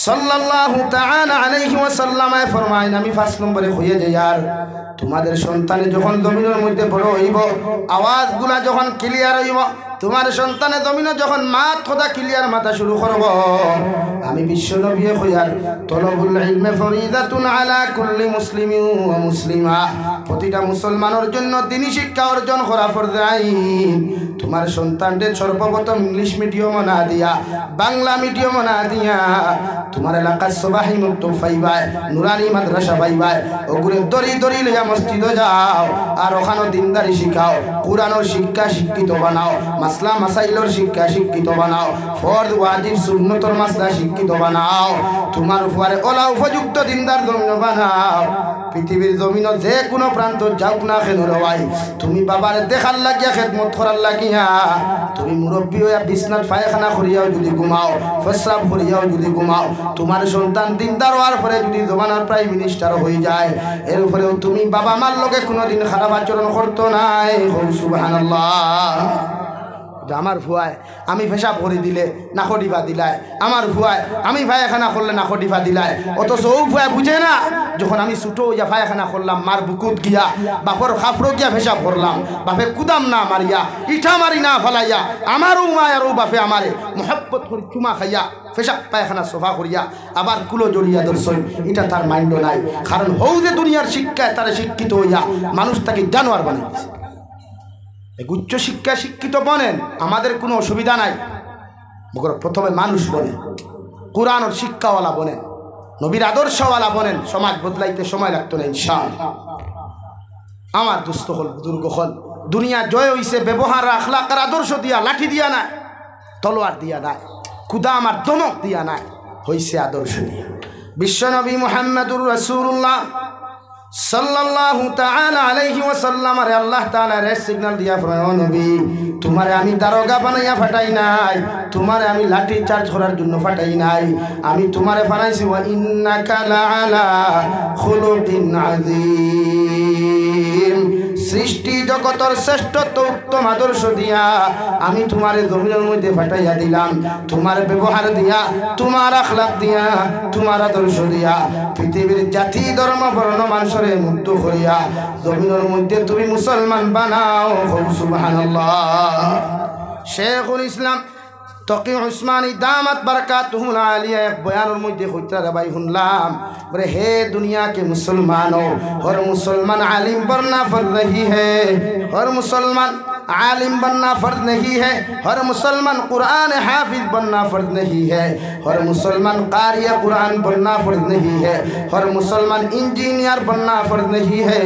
সাল্লাল্লাহু তাআলা আলাইহি ওয়াসাল্লাম ফরমায়েন, আমি 5 নম্বরে হয়ে যাই আর তোমাদের সন্তানে যখন জমিনের মধ্যে বড় হইব, আওয়াজগুলা যখন ক্লিয়ার হইব, তোমার সন্তানে জমিনে যখন মাত কথা ক্লিয়ার মাথা শুরু করব, আমি বিশ্ব নবী হইয়ার তলবুল ইলমে ফরিদাতুন আলা কুল্লি মুসলিমিন ওয়া মুসলিমা, প্রতিটা মুসলমানের জন্য দ্বীনি শিক্ষা অর্জন করা ফরজ আইন। তোমার সন্তানদের সর্বপ্রথম ইংলিশ মিডিয়াম না দিয়া, বাংলা মিডিয়াম না দিয়া, তোমার এলাকার সবাই মুক্তব পাইবাই, নুরানি মাদ্রাসা পাইবাই, ওগুলো দরি দরি লইয়া মসজিদে যাও আর ওখানে দিনদারি শিখাও, কোরআনের শিক্ষা শিক্ষিত বানাও, মাসলা মাসাইলের শিক্ষা শিক্ষিত বানাও, ফরজ ওয়াজিব সুন্নতর মাসলা শিক্ষিত বানাও, তোমার উপরে ওলা উপযুক্ত দিনদার জমিন বানাও। পৃথিবীর জমিন যে কোনো প্রান্ত যাও না কেন ভাই, তুমি বাবার দেখার লাগিয়া খেদমত করার লাগিয়া, তুমি মুরব্বী হইয়া বিছনাত পায়খানা করিয়াও যদি ঘুমাও, প্রস্রাব করিয়াও যদি ঘুমাও, তোমার সন্তান দিনদার হওয়ার পরে যদি জমানার প্রাইম মিনিস্টার হয়ে যায়, এর উপরেও তুমি বাবা মার লগে কোনোদিন খারাপ আচরণ করতো নাই। সুবহানাল্লাহ। যে আমার ভুয়ায় আমি পেশাব করে দিলে নাকটিফা দিলায়, আমার ভুয়ায় আমি পায়খানা করলে নাকটিফা দিলায়। অথচ ও ভুয়া বুঝে না যখন আমি ছোটো ইয়া পায়খানা করলাম মার বুকুত গিয়া বাপর খাফড়ো গিয়া পেশাব করলাম, বাপে কুদাম না মারিয়া ইঠা মারি না ফেলাইয়া আমারও মায় আর বাপে আমারে মোহাব্বত করে চুমা খাইয়া পেশাব পায়খানা সোফা করিয়া আবার কুলো জড়িয়া দর্শন, এটা তার মাইন্ডও নাই। কারণ হৌ যে দুনিয়ার শিক্ষায় তারা শিক্ষিত হইয়া মানুষ তাকে জানোয়ার বানাইছে। উচ্চ শিক্ষা শিক্ষিত বনেন আমাদের কোনো অসুবিধা নাই, মগর প্রথমে মানুষ বনেন, কোরআনের শিক্ষাওয়ালা বনেন, নবীর আদর্শওয়ালা বনেন, সমাজ বদলাইতে সময় লাগতো না ইনশাআল্লাহ। আমার দুস্থ হল বুজুর্গ হল দুনিয়া জয় হইছে ব্যবহার আখলাক আর আদর্শ দিয়া, লাঠি দিয়া না, তলোয়ার দিয়া নাই, কুদা আমার দমক দিয়া নাই, হইছে আদর্শ দিয়া। বিশ্বনবী মুহাম্মদুর রাসূলুল্লাহ সাল্লাল্লাহু তাআলা আলাইহি ওয়াসাল্লাম আরে আল্লাহ তাআলা রে সিগন্যাল দিয়া ফরমায়, নবী তোমারে আমি দারোগা বানাইয়া ফাটাই নাই, তোমারে আমি লাঠি চার্জ করার জন্য ফাটাই নাই, আমি তোমারে বানাইছি ওয়া ইন্নাকা লাআলা খুলুকিন আযীম। সৃষ্টি জগতের শ্রেষ্ঠত্ব উত্তম আদর্শ দিয়া আমি তোমারে জমিনের মধ্যে ফাটাইয়া দিলাম, তোমার ব্যবহার দিয়া, তোমার আখলাক দিয়া, তোমার আদর্শ দিয়া পৃথিবীর জাতি ধর্ম বর্ণ মানুষরে মুক্ত করিয়া জমিনের মধ্যে তুমি মুসলমান বানাও। সুবহানাল্লাহ। শেখুল ইসলাম তকি উসমানী দামাত বারাকাতুহুল আলিয়া এক বয়ানের মধ্যে কইতা রে ভাই শুনলাম, বলে হে दुनिया के मुसलमानों, हर मुसलमान आलिम बनना फर्ज नहीं है, हर मुसलमान आलिम बनना फ़र्ज नहीं है, हर मुसलमान कुरान हाफिज बनना फ़र्ज नहीं है, हर मुसलमान क़ारिया कुरान बनना फ़र्ज नहीं है, हर मुसलमान इंजीनियर बनना फ़र्ज नहीं है,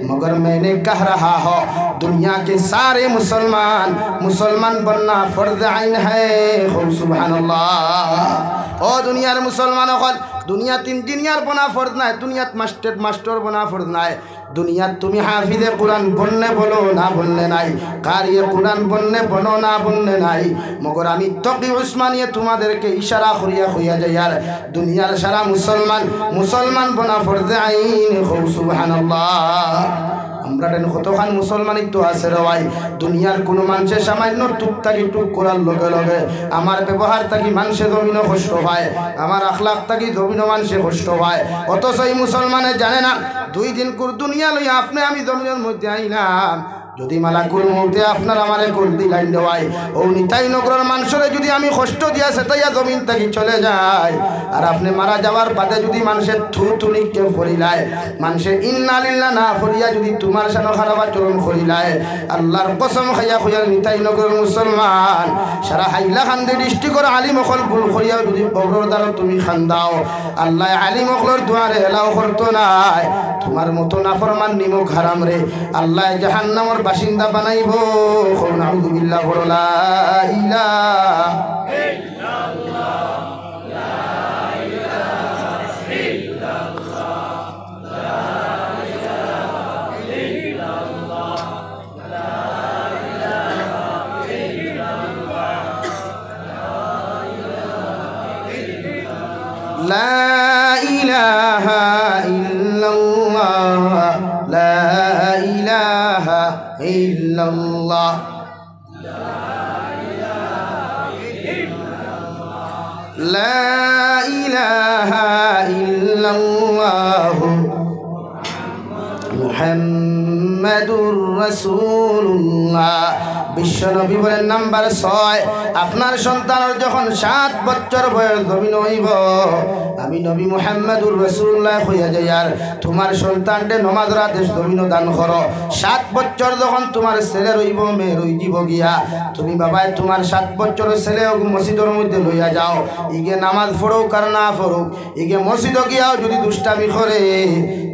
मगर मैंने कह रहा हो दुनिया के सारे मुसलमान मुसलमान बनना फ़र्ज आइन है। सुबहानल्लाह। ओ दुनियार मुसलमान दुनियात इंजीनियर बना फ़र्ज ना है, दुनियात मास्टर बना फ़र्ज ना है, दुनिया तुम्हें हाफिज़े कुरान बनने बोलो ना बनने नाई, कारिए कुरान बनने बनो ना बनने नाई, मगर आमी तकी उस्मानिये तुम्हादेरके इशारा करिया कइया যায় यार दुनियार सारा मुसलमान बना फर्ज आइन। सुबहानाल्लाह। আমরা দেন কতখান মুসলমানই তো আছে রে ভাই, দুনিয়ার কোনো মানুষের সামান্য টুকটাকি টুক করার লগে লগে আমার ব্যবহার থাকি মানুষে জমিনও কষ্ট পায়, আমার আখলাক থাকি জমিনও মানুষে কষ্ট পায়। অথচ এই মুসলমানে জানে না 2 দিন কুর দুনিয়া লইয়া আপনি আমি জমিনের মধ্যে আইলাম, যদি মালাকুল মউতে আপনার আমারে কোল দিলাইন দেওয়াই ও নিতাই নগরের মানুষরে যদি আমি কষ্ট দিয়া সেটাইয়া জমিন থেকে চলে যায়, আর আপনি মারা যাওয়ার বাদে যদি মানুষের থুতুনিকে ফরিলায়, মানুষের ইন্না লিল্লাহ না ফরিয়া যদি তোমার সাথে খারাপ আচরণ করিলায়, আল্লাহর কসম খাইয়া খুঁজার নিতাই নগরের মুসলমান সারা হাইলা খান্দে ডিস্ট্রিক্টর আলিম অকল ভুল করিয়াও যদি কবরের দ্বারা তুমি খান্দাও, আল্লাহ আলিম অকলের দুয়ারে এলাও করতো নাই। তোমার মতো নাফরমান নিমক হারাম রে আল্লাহ জাহান্নামের বাসিন্দা বানাইব। নাউযু বিল্লাহ। লা ইলাহা ইল্লাল্লাহ, লা ইলাহা ইল্লাল্লাহ, লা ইলাহা ইল্লাল্লাহ, লা ইলাহা ইল্লাল্লাহ, লা ইলাহা ইল্লাল্লাহ, লা ইলাহা ইল্লাল্লাহ, লা ইলাহা ইল্লাল্লাহ, মুহাম্মাদুর রাসূলুল্লাহ। বিশ্বনবী বলেন নাম্বার 6, আপনার সন্তানের যখন 7 বছর বয়স জমিন হইব, আমি নবী মুহাম্মদুর রাসূলুল্লাহ কইয়া যাই আর তোমার সন্তানকে নামাজের আদেশ জমিন দান করো। 7 বছর যখন তোমার ছেলে রইব মেয়ে রইব গিয়া, তুমি বাবাই তোমার 7 বছরের ছেলে মসজিদের মধ্যে লইয়া যাও, ইগে নামাজ পড়ুক আর না পড়ুক, ইগে মসজিদে গিয়াও যদি দুষ্টামি করে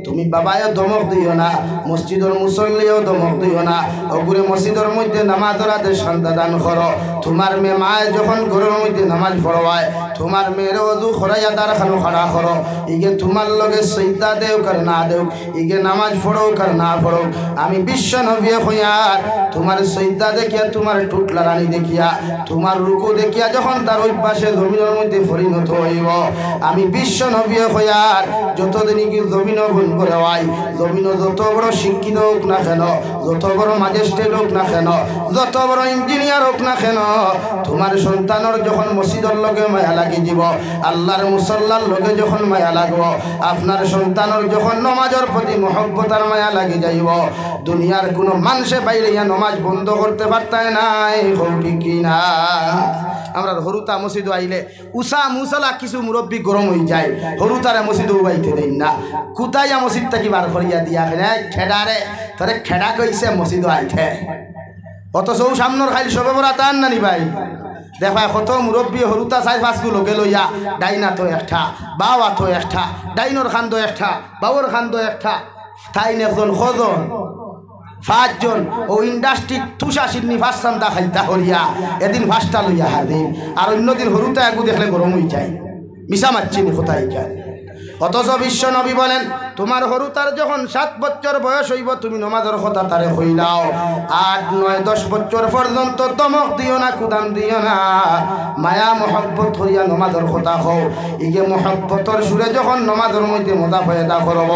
তুমি বাবায়ও ধমক দিও না, মসজিদের মুসল্লিও ধমক দিও না, ওগুলো মসজিদের মধ্যে নামাজের আদেশ দান করো। তোমার মেয়ে মায় যখন ঘরের মধ্যে নামাজ পড়ায়, তোমার মেয়ের অজু খরাইয়া দাঁড়ানো খাড়া করো, ইগে তোমার লগে সইদা দেও কার না দেও, ইগে নামাজ পড়ো কার না পড়ো, আমি বিশ্ব নবী হইয়ার তোমার সইদা দেখিয়া, তোমার টুটলা রানী দেখিয়া, তোমার রুকু দেখিয়া যখন তার অভ্যাসে জমিনের মধ্যে পরিণত হইব, আমি বিশ্ব নবী হইয়ার যতদিন কি জমিন গুণ করে হয়, জমিন যত বড় শিক্ষিত হোক না কেন, যত বড় ম্যাজিস্ট্রেট হোক না কেন, যত বড় ইঞ্জিনিয়ার হোক না কেন তোমার সন্তানের যখন মসজিদের লগে মায়া লাগি যাব আল্লাহর মুসল্লার লগে যখন মায়া লাগব আপনার সন্তানের যখন নমাজের প্রতি মহব্বত আর মায়া লাগি যাইব দুনিয়ার কোনো মানুষে বাইরে নমাজ বন্ধ করতে পারতায় নাই ঠিক কি না আমরা হরুতা মসজিদ আইলে উষা মুসলা কিছু মুরব্বী গরম হয়ে যায় হরুতারে মসজিদ উবাইতে দেন না কুতাইয়া মসজিদ থেকে বার করিয়া দিয়া খেডারে তারে খেডা কইছে মসজিদ আইতে অথচ সামনের খাইল সবে বড় টান নানি ভাই দেখা কত মুরব্বী হরুতা 4-5 লোকে লইয়া ডাইনা তো একটা বাওয়া তো একটা ডাইনর খান্দ একটা বাবর খান্দ একটা তাইন একজন খজন 5 জন ও ইন্ডাস্ট্রি তুষা সিন্নি ফাঁসান্তা খাইতা হরিয়া এদিন ফাঁসটা লইয়া হারদিন আর অন্যদিন হরুতা একু দেখলে গরম হয়ে যায় মিশা মারছিনি কোথায় যায় অথচ বিশ্ব নবী বলেন তোমার হরুতার যখন 7 বছর বয়স হইব তুমি নমাজের কথা তারে কইলাও 8, 9, 10 বছর পর্যন্ত তমক দিও না কুদাম দিও না মায়া মহব্বত হইয়া নমাজের কথা কও ইগে মহব্বতর সুরে যখন নমাজের মধ্যে মজা পয়দা করব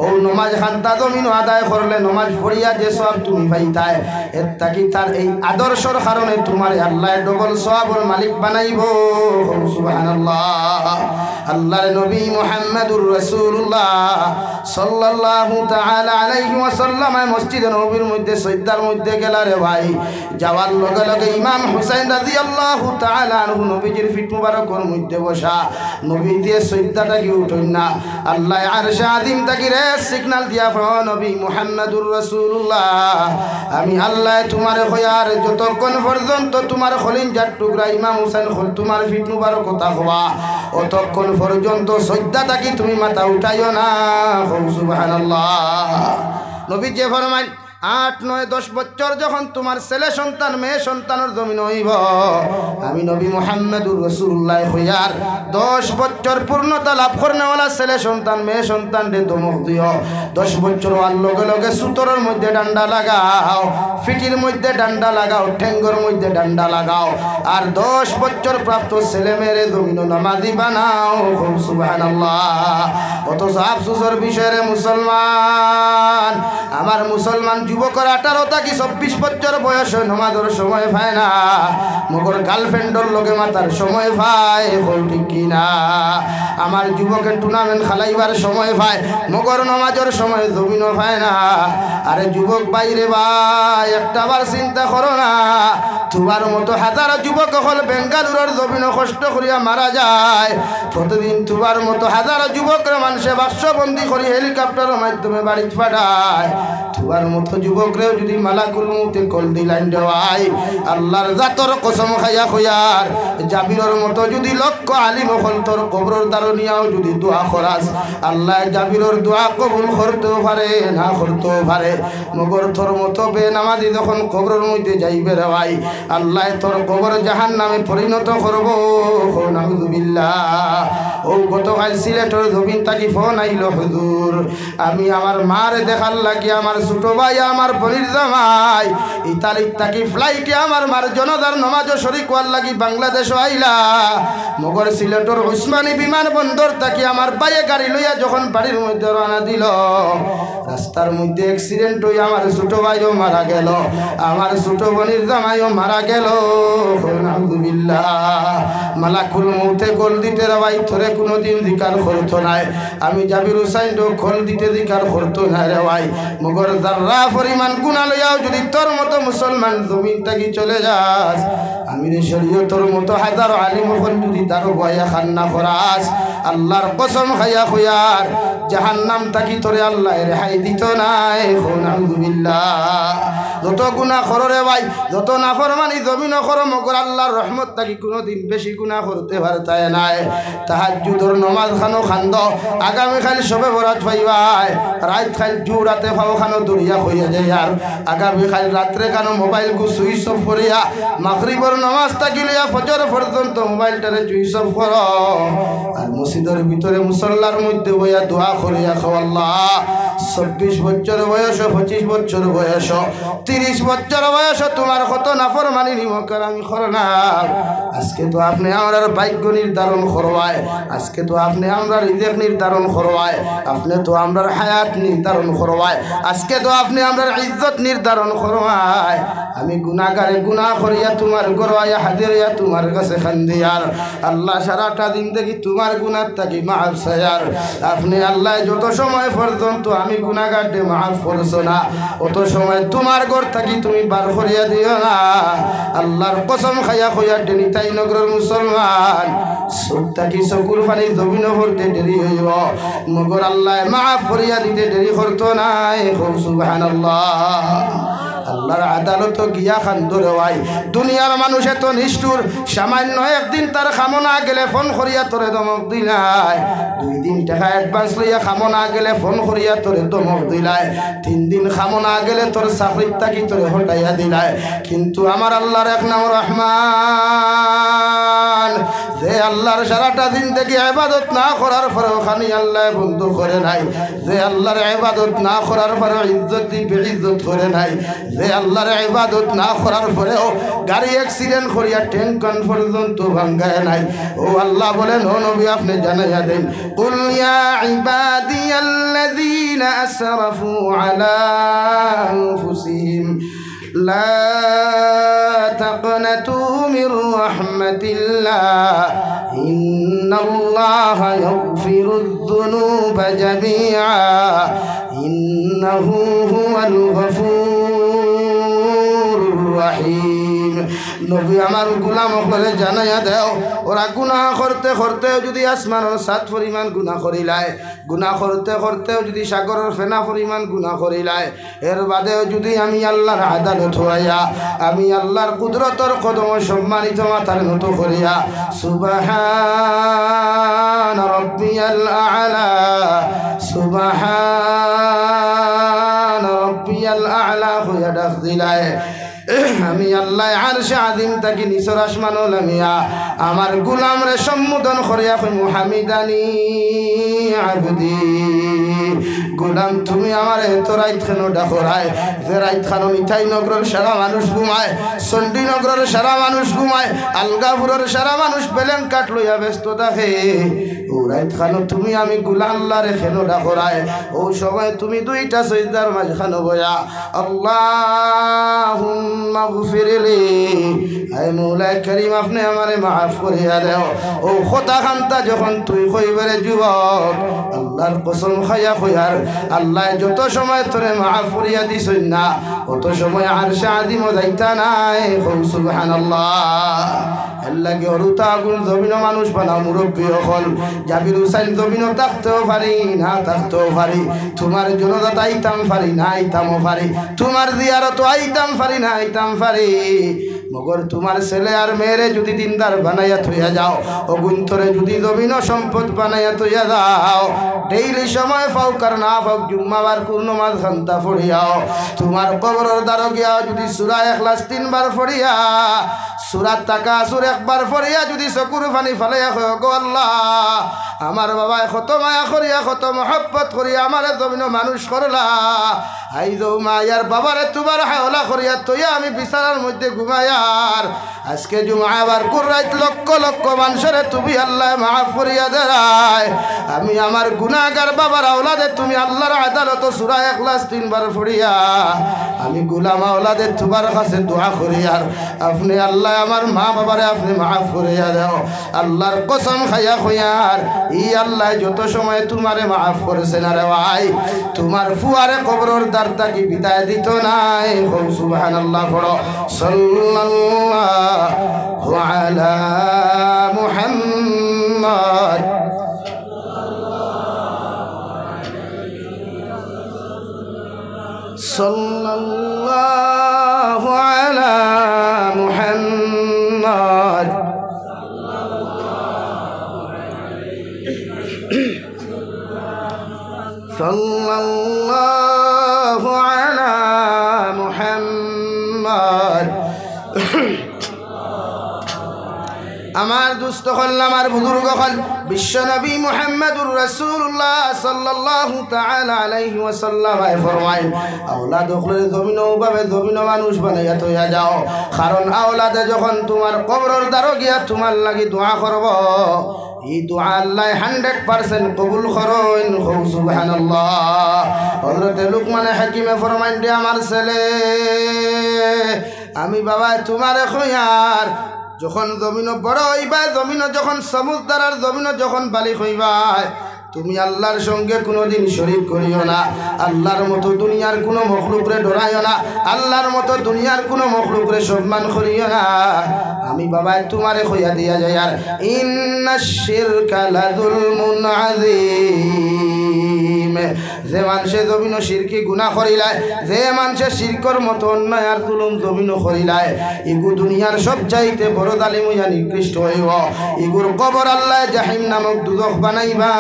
ও নমাজ খান্তা জমিন আদায় করলে নমাজ পড়িয়া যে সওয়াব তুমি পাইতায় এর তাকি তার এই আদর্শর কারণে তোমার আল্লাহ ডবল সওয়াবের মালিক বানাইব সুবহানাল্লাহ আল্লাহর নবী মুহাম্মদুর রাসূলুল্লাহ সাল্লাল্লাহু তাআলা আলাইহি ওয়াসাল্লাম মসজিদে নববীর মধ্যে সজদার মধ্যে গেল রে ভাই যাওয়ার লগে লগে ইমাম হুসাইন রাদিয়াল্লাহু তাআলা আনহু নবীজির ফিট মুবারকের মধ্যে বসা নবী দিয়ে সজদাটা কি উঠেন না আল্লাহ আরশে আযীম তাকি রে সিগন্যাল দিয়া নবী মুহাম্মদুর রাসূলুল্লাহ আমি আল্লাহ তোমারে কয়ার যতক্ষণ পর্যন্ত তোমার খলিঞ্জার টুকরা ইমাম হুসাইন তোমার ফিট মুবারক কথা হওয়া অতক্ষণ পর্যন্ত সজদাটা কি তুমি মাথা উঠাইও না সুবহানাল্লাহ নবী যে ফরমান 8, 9, 10 বছর যখন তোমার ছেলে সন্তান মেয়ে সন্তানের জমিন হইব আমি নবী মুহাম্মদুর রাসূলুল্লাহ হইয়ার 10 বছর পূর্ণতা লাভ করনেওয়ালা ছেলে সন্তান মেয়ে সন্তান রে দমক দিও 10 বছর হওয়ার লগে লগে সুতরের মধ্যে ডান্ডা লাগাও ফিটির মধ্যে ডান্ডা লাগাও ঠেঙ্গর মধ্যে ডান্ডা লাগাও আর 10 বছর প্রাপ্ত ছেলে মেয়েরে জমিন নামাজি বানাও সুবহানাল্লাহ অথচ আফসোসের বিষয় রে মুসলমান আমার মুসলমান যুবকর 18 থেকে 24 বছর বয়স নমাজের সময় পায় না মগর গার্লফ্রেন্ডর লগে মাতার সময় পায় ঠিক কিনা আমার যুবকের টুর্নামেন্ট খেলাইবার সময় পায় মগর নমাজের সময় জমিনও পায় না আরে যুবক বাইরে ভাই একটা বার চিন্তা করো না তোমার মতো হাজার যুবক হল বেঙ্গালুরের জমিন কষ্ট করিয়া মারা যায় প্রতিদিন তোমার মতো হাজার যুবকরা মানুষে বাক্সবন্দি করি হেলিকপ্টারের মাধ্যমে বাড়ি পাঠায় তোমার মতো যুবকরেও যদি মালাকুল মউতে কল দিলাইন দেওয়াই আল্লাহর জাতর কসম খাইয়া খয়ার জাবিরের মতো যদি লক্ষ আলিম হল তোর কবরের দারনিয়াও যদি দোয়া করাস আল্লাহ জাবিরের দোয়া কবুল করতেও পারে না করতেও পারে মগর তোর মতো বেনামাজি যখন কবরের মধ্যে যাইবে রে ভাই আল্লাহ তোর কবর জাহান্নামে পরিণত করব নাউযুবিল্লাহ ও গতকাল সিলেটের জমিন তাকি ফোন আইল হুজুর আমি আমার মারে দেখার লাগি আমার ছোট ভাই আমার বনির জামাই ইতালির তাকি ফ্লাইটে আমার মার জনতার নামাজও শরীক হওয়ার লাগি বাংলাদেশ আইলা মগর সিলেটের উসমানী বিমানবন্দর তাকি আমার বাইয়ে গাড়ি লইয়া যখন বাড়ির মধ্যে রওনা দিল রাস্তার মধ্যে অ্যাক্সিডেন্ট হয়ে আমার ছোট ভাইও মারা গেল আমার ছোট বনির জামাইও মারা গেল নাউযুবিল্লাহ মালাকুল মউতে কল দিতে ভাই তোরে কোনোদিন জিকার করতো নাই আমি জাবির হুসাইন কল দিতে জিকার করতো না রে ভাই মগর যারা পরিমাণ গুনাহ লইয়াও যদি তোর মতো মুসলমান জমিন থেকে চলে যাস আমির শরীয়তর মতো হাজার আলিম হল যদি তার বয়া খান্না করাস আল্লাহর কসম খাইয়া খুয়ার জাহান্নাম তাকি তোরে আল্লাহ রেহাই দিত নাই নাউযুবিল্লাহ যত গুনাহ করো রে ভাই যত নাফরমানি জমিন করো মগর আল্লাহর রহমত তাকি কোনোদিন বেশি গুনাহ করতে পারতায় নাই তাহাজ্জুদের নামাজ খানো খান্দ আগামী খাল সবে বরাত পাইবাই রাত খাল জুরাতে ফাও খানো দরিয়া হইয়া যায় আর আগামী খাল রাত্রে খানো মোবাইল গু সুইচ অফ করিয়া মাগরিবের নামাজ তাকি লইয়া ফজর পর্যন্ত মোবাইলটারে সুইচ অফ করো আর মসজিদের ভিতরে মুসল্লার মধ্যে বইয়া দোয়া করিয়া খাও আল্লাহ 24 বছর বয়স 25 বছর বয়স 30 বছর বয়স তোমার কত নাফরমানি নিমকার আমি করলাম আজকে তো আপনি আমার ভাগ্য নির্ধারণ করবায় আজকে তো আপনি আমরা রিজিক নির্ধারণ করবায় আপনি তো আমরা হায়াত নির্ধারণ করবায় আজকে তো আপনি আমরা ইজ্জত নির্ধারণ করবায় আমি গুনাহগারে গুনাহ করিয়া তোমার গরওয়া হাজিরিয়া তোমার কাছে খান্দিয়ার আল্লাহ সারাটা দিন দেখি তোমার গুনাহ থাকি মাফ চাইয়ার আপনি আল্লাহ যত সময় পর্যন্ত আমি গুনাহগারকে মাফ করছো না অত সময় তোমার ঘর থাকি তুমি বার করিয়া দিও না আল্লাহর কসম খাইয়া কইয়া ডেনি তাই নগরের মুসলমান চোখ থাকি চকুর পানি জমিন করতে দেরি হইব মগর আল্লাহ মাফ করিয়া দিতে দেরি করতো নাই সুবহানাল্লাহ আল্লাহর আদালত গিয়া খান্দরে ভাই দুনিয়ার মানুষ এত নিষ্ঠুর সামান্য একদিন তার খামনা গেলে ফোন করিয়া তোরে দমক দিলাই 2 দিন টাকা অ্যাডভান্স লইয়া খামনা গেলে ফোন করিয়া তোরে দমক দিলাই 3 দিন খামনা গেলে তোর চাকরির তাকি তোরে হটাইয়া দিলাই কিন্তু আমার আল্লাহর এক নাম রহমান যে আল্লাহর সারাটা দিন থেকে ইবাদত না করার পরেও খানি আল্লাহ বন্ধ করে নাই যে আল্লাহর ইবাদত না করার পরেও ইজ্জত বেইজ্জত করে নাই যে আল্লাহর ইবাদত না করার পরেও গাড়ি অ্যাক্সিডেন্ট করিয়া ট্যাঙ্কন পর্যন্ত ভাঙ্গায় নাই ও আল্লাহ বলেন ও নবী আপনি জানাইয়া দেন কুল ইয়া ইবাদিয়াল্লাযীনা আসরাফু আলা আনফুসিহিম لا تقنطوا من رحمة الله إن الله يغفر الذنوب جميعا إنه هو الغفور الرحيم নবী আমার গোলাম হলে জানাইয়া দেও ওরা গুনাহ করতে করতেও যদি আসমানের 7 পরিমাণ গুনাহ করিলায় গুনাহ করতে করতেও যদি সাগরের ফেনা পরিমাণ গুনাহ করিলায় এর বাদেও যদি আমি আল্লাহর আদালত হইয়া আমি আল্লাহর কুদরতের কদম সম্মানিত মাথার নত করিয়া সুবহান রাব্বিয়াল আ'লা সুবহান রাব্বিয়াল আ'লা হইয়া ডাক দিলায় আমি আল্লাহ আরশে আযীম তাকি নিচর আসমান ওলামিয়া আমার গোলাম রে সম্বোধন করিয়া কই মুহাম্মাদানি আবদি গোলাম তুমি আমার এত রাত কেন ডাকো রায় যে রাত খানো মিঠাই নগরের সারা মানুষ ঘুমায় চণ্ডী নগরের সারা মানুষ ঘুমায় আলগাপুরের সারা মানুষ বেলেন কাট লইয়া ব্যস্ত থাকে ও রাত খানো তুমি আমি গোলাম আল্লাহরে কেন ডাকো রায় ও সময় তুমি 2টা সিজদার মাঝখানে বয়া আল্লাহুম্মা গফিরলি আয় মৌলা করিম আপনি আমারে মাফ করিয়া দাও ও খোদা খান্তা যখন তুই কইবারে যুবক আল্লাহর কসম খাইয়া কইয়ার আল্লাহ যত সময় তোরে মাফ করিয়া দিছই না অত সময় আরশে আযীম যাইতা নাই সুবহানাল্লাহ আল্লাহ কে হরুতা আগুন জমিন মানুষ বানাও মুরব্বী হল জাবির হুসাইন জমিন থাকতেও পারি না থাকতেও পারি তোমার জনতা আইতাম পারি না আইতামও পারি তোমার জিয়ারত আইতাম পারি না আইতাম পারি মগর তোমার ছেলে আর মেয়েরে যদি দিনদার বানাইয়া থইয়া যাও অগুন্তরে যদি জমিন সম্পদ বানাইয়া থইয়া যাও ডেইলি সময় পাও কার না পাও জুম্মাবার কোন নামাজ ঘন্টা পড়িয়াও তোমার কবরের দ্বার গিয়া যদি সূরা ইখলাস 3 বার পড়িয়া সূরা তাকাসুর 1 বার পড়িয়া যদি চকুর পানি ফেলাইয়া কয় গো আল্লাহ আমার বাবা কত মায়া করিয়া কত মহব্বত করিয়া আমার জমিন মানুষ করলা আইজো মায়ার বাবারে তোমার হাওলা করিয়া তইয়া আমি বিছানার মধ্যে ঘুমায়ার আজকে জুমাবার কুরাইত লক্ষ লক্ষ মানুষের তুমি আল্লাহ মাফ করিয়া দেয় আমি আমার গুনাহগার বাবার আওলাদে তুমি আল্লাহর আদালত সূরা ইখলাস 3 বার পড়িয়া আমি গোলাম আওলাদে তোমার কাছে দোয়া করিয়ার আপনি আল্লাহ আমার মা বাবারে আপনি মাফ করিয়া দাও আল্লাহর কসম খাইয়া কইয়ার ই আল্লাহ যত সময় তোমারে মাফ করেছেন আরে ভাই তোমার ফুয়ারে কবরের দ্বার থাকি বিদায় দিত নাই সুবহানাল্লাহ পড়ো সাল্লাল্লাহু আলা মুহাম্মদ সাল্লাল্লাহু আলা মুহাম্মদ সাল্লাল্লাহু আলা মুহাম্মদ আমার দুস্থ হল আমার বুজুর্গ হল বিশ্বনবী মুহাম্মদুর রাসূলুল্লাহ সাল্লাল্লাহু তাআলা আলাইহি ওয়াসাল্লাম ফরমায় আওলাদ হলে জমিন ভাবে জমিন মানুষ বানাইয়া তৈয়া যাও কারণ আওলাদে যখন তোমার কবরের দ্বারে গিয়া তোমার লাগি দোয়া করব এই দোয়া আল্লাহ 100% কবুল করেন সুবহানাল্লাহ হযরত লুকমান হাকিমে ফরমাইন দে আমার ছেলে আমি বাবা তোমারে খয়ার যখন জমিন বড় হইবা জমিন যখন সমুদ্র আর জমিন যখন বালি হইবা তুমি আল্লাহর সঙ্গে কোনোদিন শরীক করিও না আল্লাহর মতো দুনিয়ার কোনো মখলুকরে ডরাইও না আল্লাহর মতো দুনিয়ার কোনো মখলুকরে সম্মান করিও না আমি বাবা তোমারে কইয়া দিয়া যাই আর ইন্নাশ শিরকা লাযুলমুন আযীম যে মানুষে জমিন শিরকি গুনাহ করিলায় যে মানুষে শিরকর মতো অন্যায় আর জুলুম জমিন করিলায় ইগু দুনিয়ার সবচাইতে বড় জালিম হইয়া নিকৃষ্ট হইব ইগুর কবর আল্লাহ জাহিম নামক দুজখ বানাইবা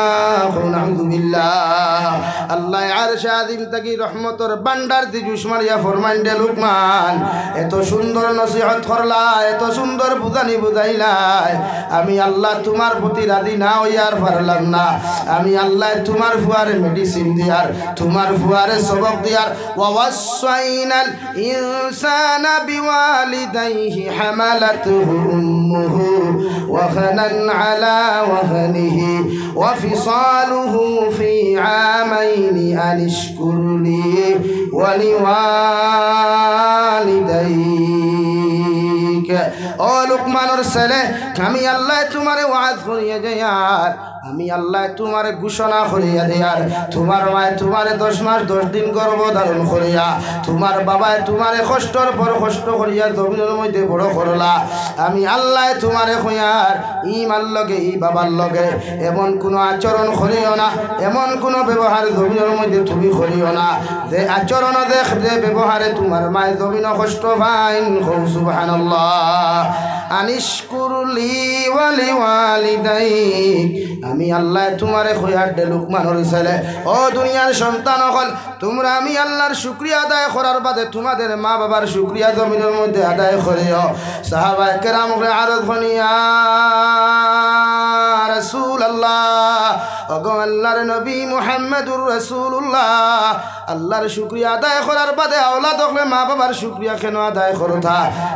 নাউযুবিল্লাহ আল্লাহ আরশ আযীম তাকি রহমতের বান্ডার দি জুসমারিয়া ফরমান দে লুকমান এত সুন্দর নসিহত করলা এত সুন্দর বুঝানি বুঝাইলাই আমি আল্লাহ তোমার প্রতি রাজি না হইয়ার পারলাম না আমি আল্লাহ তোমার ফুয়ারে মেডিসিন দিয়ার তোমার ফুয়ারে সবক দিয়ার ওয়াসাইনাল ইনসানা বিওয়ালিদাইহি হামালাতুহু উম্মুহু ওয়াহানান আলা ওয়াহানিহি ওয়া ফিসালুহু ফি আমাইনি আনিশকুরনি ওয়া লিওয়ালিদাইকা ও লুকমানের ছেলে আমি আল্লাহ তোমারে ওয়াজ করিয়া যাইয়ার আমি আল্লাহ তোমার ঘোষণা করিয়া দেয়ার তোমার মায় তোমারে 10 মাস 10 দিন গর্ভধারণ করিয়া তোমার বাবায় তোমারে কষ্টর পর কষ্ট করিয়া জমিনের মধ্যে বড় করলা আমি আল্লাহ তোমারে কইয়ার ইমার লগে ই বাবার লগে এমন কোনো আচরণ করিও না এমন কোনো ব্যবহার জমিনের মধ্যে তুমি করিও না যে আচরণ দেখ যে ব্যবহারে তোমার মায় জমিন কষ্ট পাইন সুবহানাল্লাহ আনিশকুরলি ওয়া লিওয়ালিদাইক আমি আল্লাহ তোমারে খয়ার দে লুকমানের ছেলে ও দুনিয়ার সন্তান হল তোমরা আমি আল্লাহর শুকরিয়া আদায় করার বাদে তোমাদের মা বাবার শুকরিয়া জমিনের মধ্যে আদায় করিও সাহাবায়ে কেরামকে আরজ করিয়া রাসূলুল্লাহ ওগো আল্লাহর নবী মুহাম্মদুর রাসূলুল্লাহ আল্লাহর শুকরিয়া আদায় করার বাদে আওলাদ হলে মা বাবার শুকরিয়া কেন আদায় করতা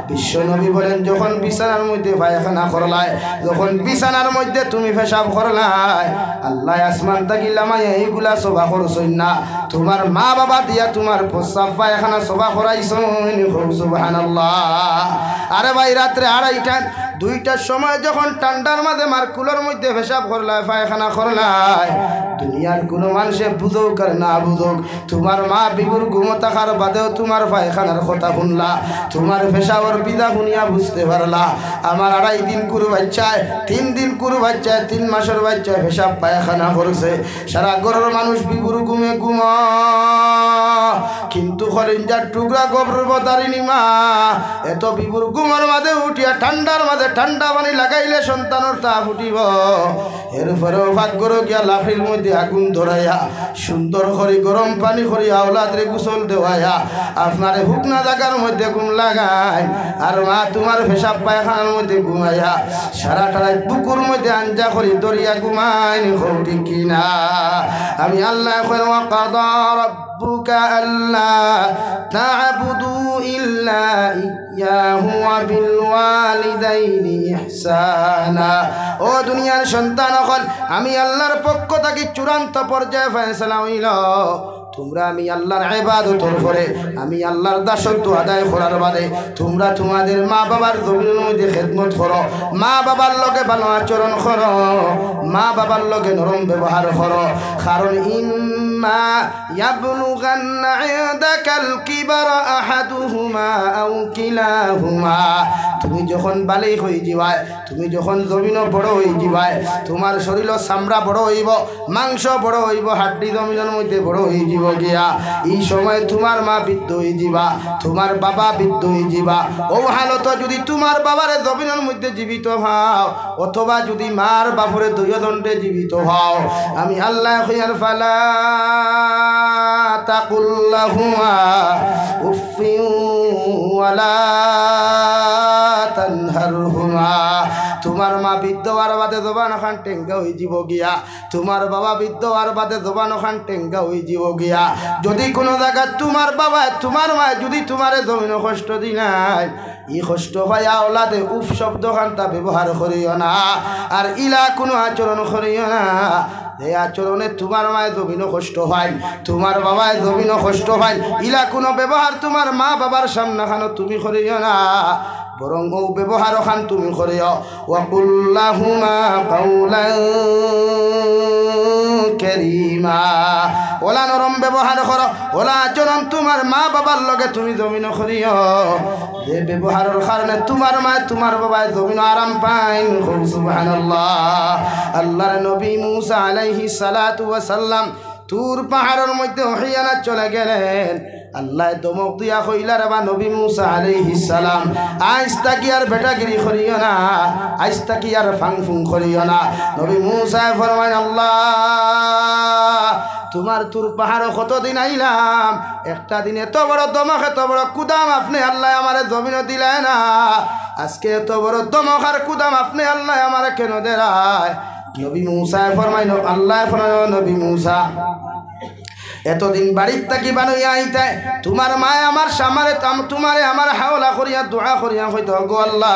বিশ্ব নবী বলেন যখন বিছানার মধ্যে পায়খানা করলাই যখন বিছানার মধ্যে তুমি পেশাব করলাই আল্লাহ আসমান থেকে লামায় এইগুলা সভা করছই না তোমার মা বাবা দিয়া তোমার প্রস্রাব পায়খানা সভা করাইছই সুবহানাল্লাহ আরে ভাই রাত্রে 2:30 2টার সময় যখন ঠান্ডার মাঝে মারকুলোর মধ্যে পেশাব করলাই পায়খানা করলাই দুনিয়ার কোনো মানুষে বুঝুক আর না বুঝুক তোমার মা বিগুর ঘুমো থাকার বাদেও তোমার পায়খানার কথা শুনলা তোমার পেশাবর বিদা শুনিয়া বুঝতে পারলা আমার 2.5 দিন কুরু বাচ্চায় 3 দিন কুরু বাচ্চায় 3 মাসের বাচ্চায় পেশাব পায়খানা করছে সারা ঘরের মানুষ বিগুর ঘুমে ঘুম কিন্তু খরিঞ্জার টুকরা গর্ভধারিণী মা এত বিগুর ঘুমের মাঝে উঠিয়া ঠান্ডার মাঝে ঠান্ডা পানি লাগাইলে সন্তানের তা ফুটিব এরপরেও ভাগ্যর গিয়া লাফির মধ্যে আগুন ধরাইয়া সুন্দর করে গরম পানি করিয়া আওলাদরে গোসল দেওয়াইয়া আপনারে হুকনা জায়গার মধ্যে ঘুম লাগায় আর মা তোমার পেশাব পায়খানার মধ্যে ঘুমাইয়া সারাটা রাত বুকুর মধ্যে আঞ্জা করি দরিয়া ঘুমাইনি ঠিক কিনা আমি আল্লাহ ওয়াকাদা রাব্বুকা আল্লা তা'বুদু ইল্লা ইয়াহু ওয়া বিল ওয়ালিদাইনি ইহসানা ও দুনিয়ার সন্তান হল আমি আল্লাহর পক্ষ থেকে চূড়ান্ত পর্যায়ে ফয়সালা হইল তোমরা আমি আল্লাহর ইবাদতের পরে আমি আল্লাহর দাসত্ব আদায় করার বাদে তোমরা তোমাদের মা বাবার জমিনের মধ্যে খেদমত করো মা বাবার লগে ভালো আচরণ করো মা বাবার লগে নরম ব্যবহার করো কারণ ইম্মা ইয়াবলুগান্না ইনদাকাল কিবারা আহাদুহুমা আও কিলাহুমা তুমি যখন বালেই হয়ে যাবায় তুমি যখন জমিন বড় হয়ে যাবায় তোমার শরীরের চামড়া বড় হইব মাংস বড় হইব হাড্ডি জমিনের মধ্যে বড় হয়ে যাব গিয়া এই সময় তোমার মা বৃদ্ধ হয়ে যাবা তোমার বাবা বৃদ্ধ হয়ে যাবা ও হালত যদি তোমার বাবার জমিনের মধ্যে জীবিত হও অথবা যদি মার বাপরে দুইজনতে জীবিত হও আমি আল্লাহ খয়ার ফালা তাকুল্লাহুমা উফিন ওয়ালা তানহারহুমা তোমার মা বৃদ্ধ আর বাদে জবান খান টেঙ্গা হয়ে যাব গিয়া তোমার বাবা বৃদ্ধ আর বাদে জবান খান টেঙ্গা হয়ে যাব গিয়া যদি কোনো জায়গা তোমার বাবা তোমার মা যদি তোমারে জমিন কষ্ট দি নাই ই কষ্ট পাই আওলাদে উফ শব্দ খানটা ব্যবহার করিও না আর ইলা কোনো আচরণ করিও না এই আচরণে তোমার মায় জমিনও কষ্ট হয়, তোমার বাবায় জমিনও কষ্ট হয়। ইলা কোনো ব্যবহার তোমার মা বাবার সামনে খানো তুমি করিও না, বরং ও ব্যবহার খান তুমি করিও। ওয়াকুল্লাহুমা কাউলান কারীমা, ওলা নরম ব্যবহার করো, ওলা আচরণ তোমার মা বাবার লগে তুমি জমিন করিও, যে ব্যবহারের কারণে তোমার মা তোমার বাবায় জমিন আরাম পাইন। সুবহানাল্লাহ। আল্লাহর নবী মুসা আলাইহিস সালাতু ওয়াস সালাম তুর পাহাড়ের মধ্যে ওহিয়ানা চলে গেলেন। আল্লাহ দমক দিয়া কইলা রে বা নবী মুসা আলাইহিস সালাম, আজ তাকি আর বেটাগিরি করিও না, আজ তাকি আর ফাংফুং করিও না। নবী মুসা ফরমায়, আল্লাহ তোমার তুর পাহাড় কতদিন আইলাম, একটা দিন এত বড় দমক এত বড় কুদাম আপনি আল্লাহ আমারে জমিন দিলে না, আজকে এত বড় দমক আর কুদাম আপনি আল্লাহ আমারে কেন দেরায়? নবী মুসা ফরমাইল, আল্লাহ ফরমাইল, নবী মুসা এতদিন বাড়ির থাকি বানুইয়া আইতায় তোমার মায় আমার সামারে তোমারে আমার হাওলা করিয়া দোয়া করিয়া হইতো, গো আল্লাহ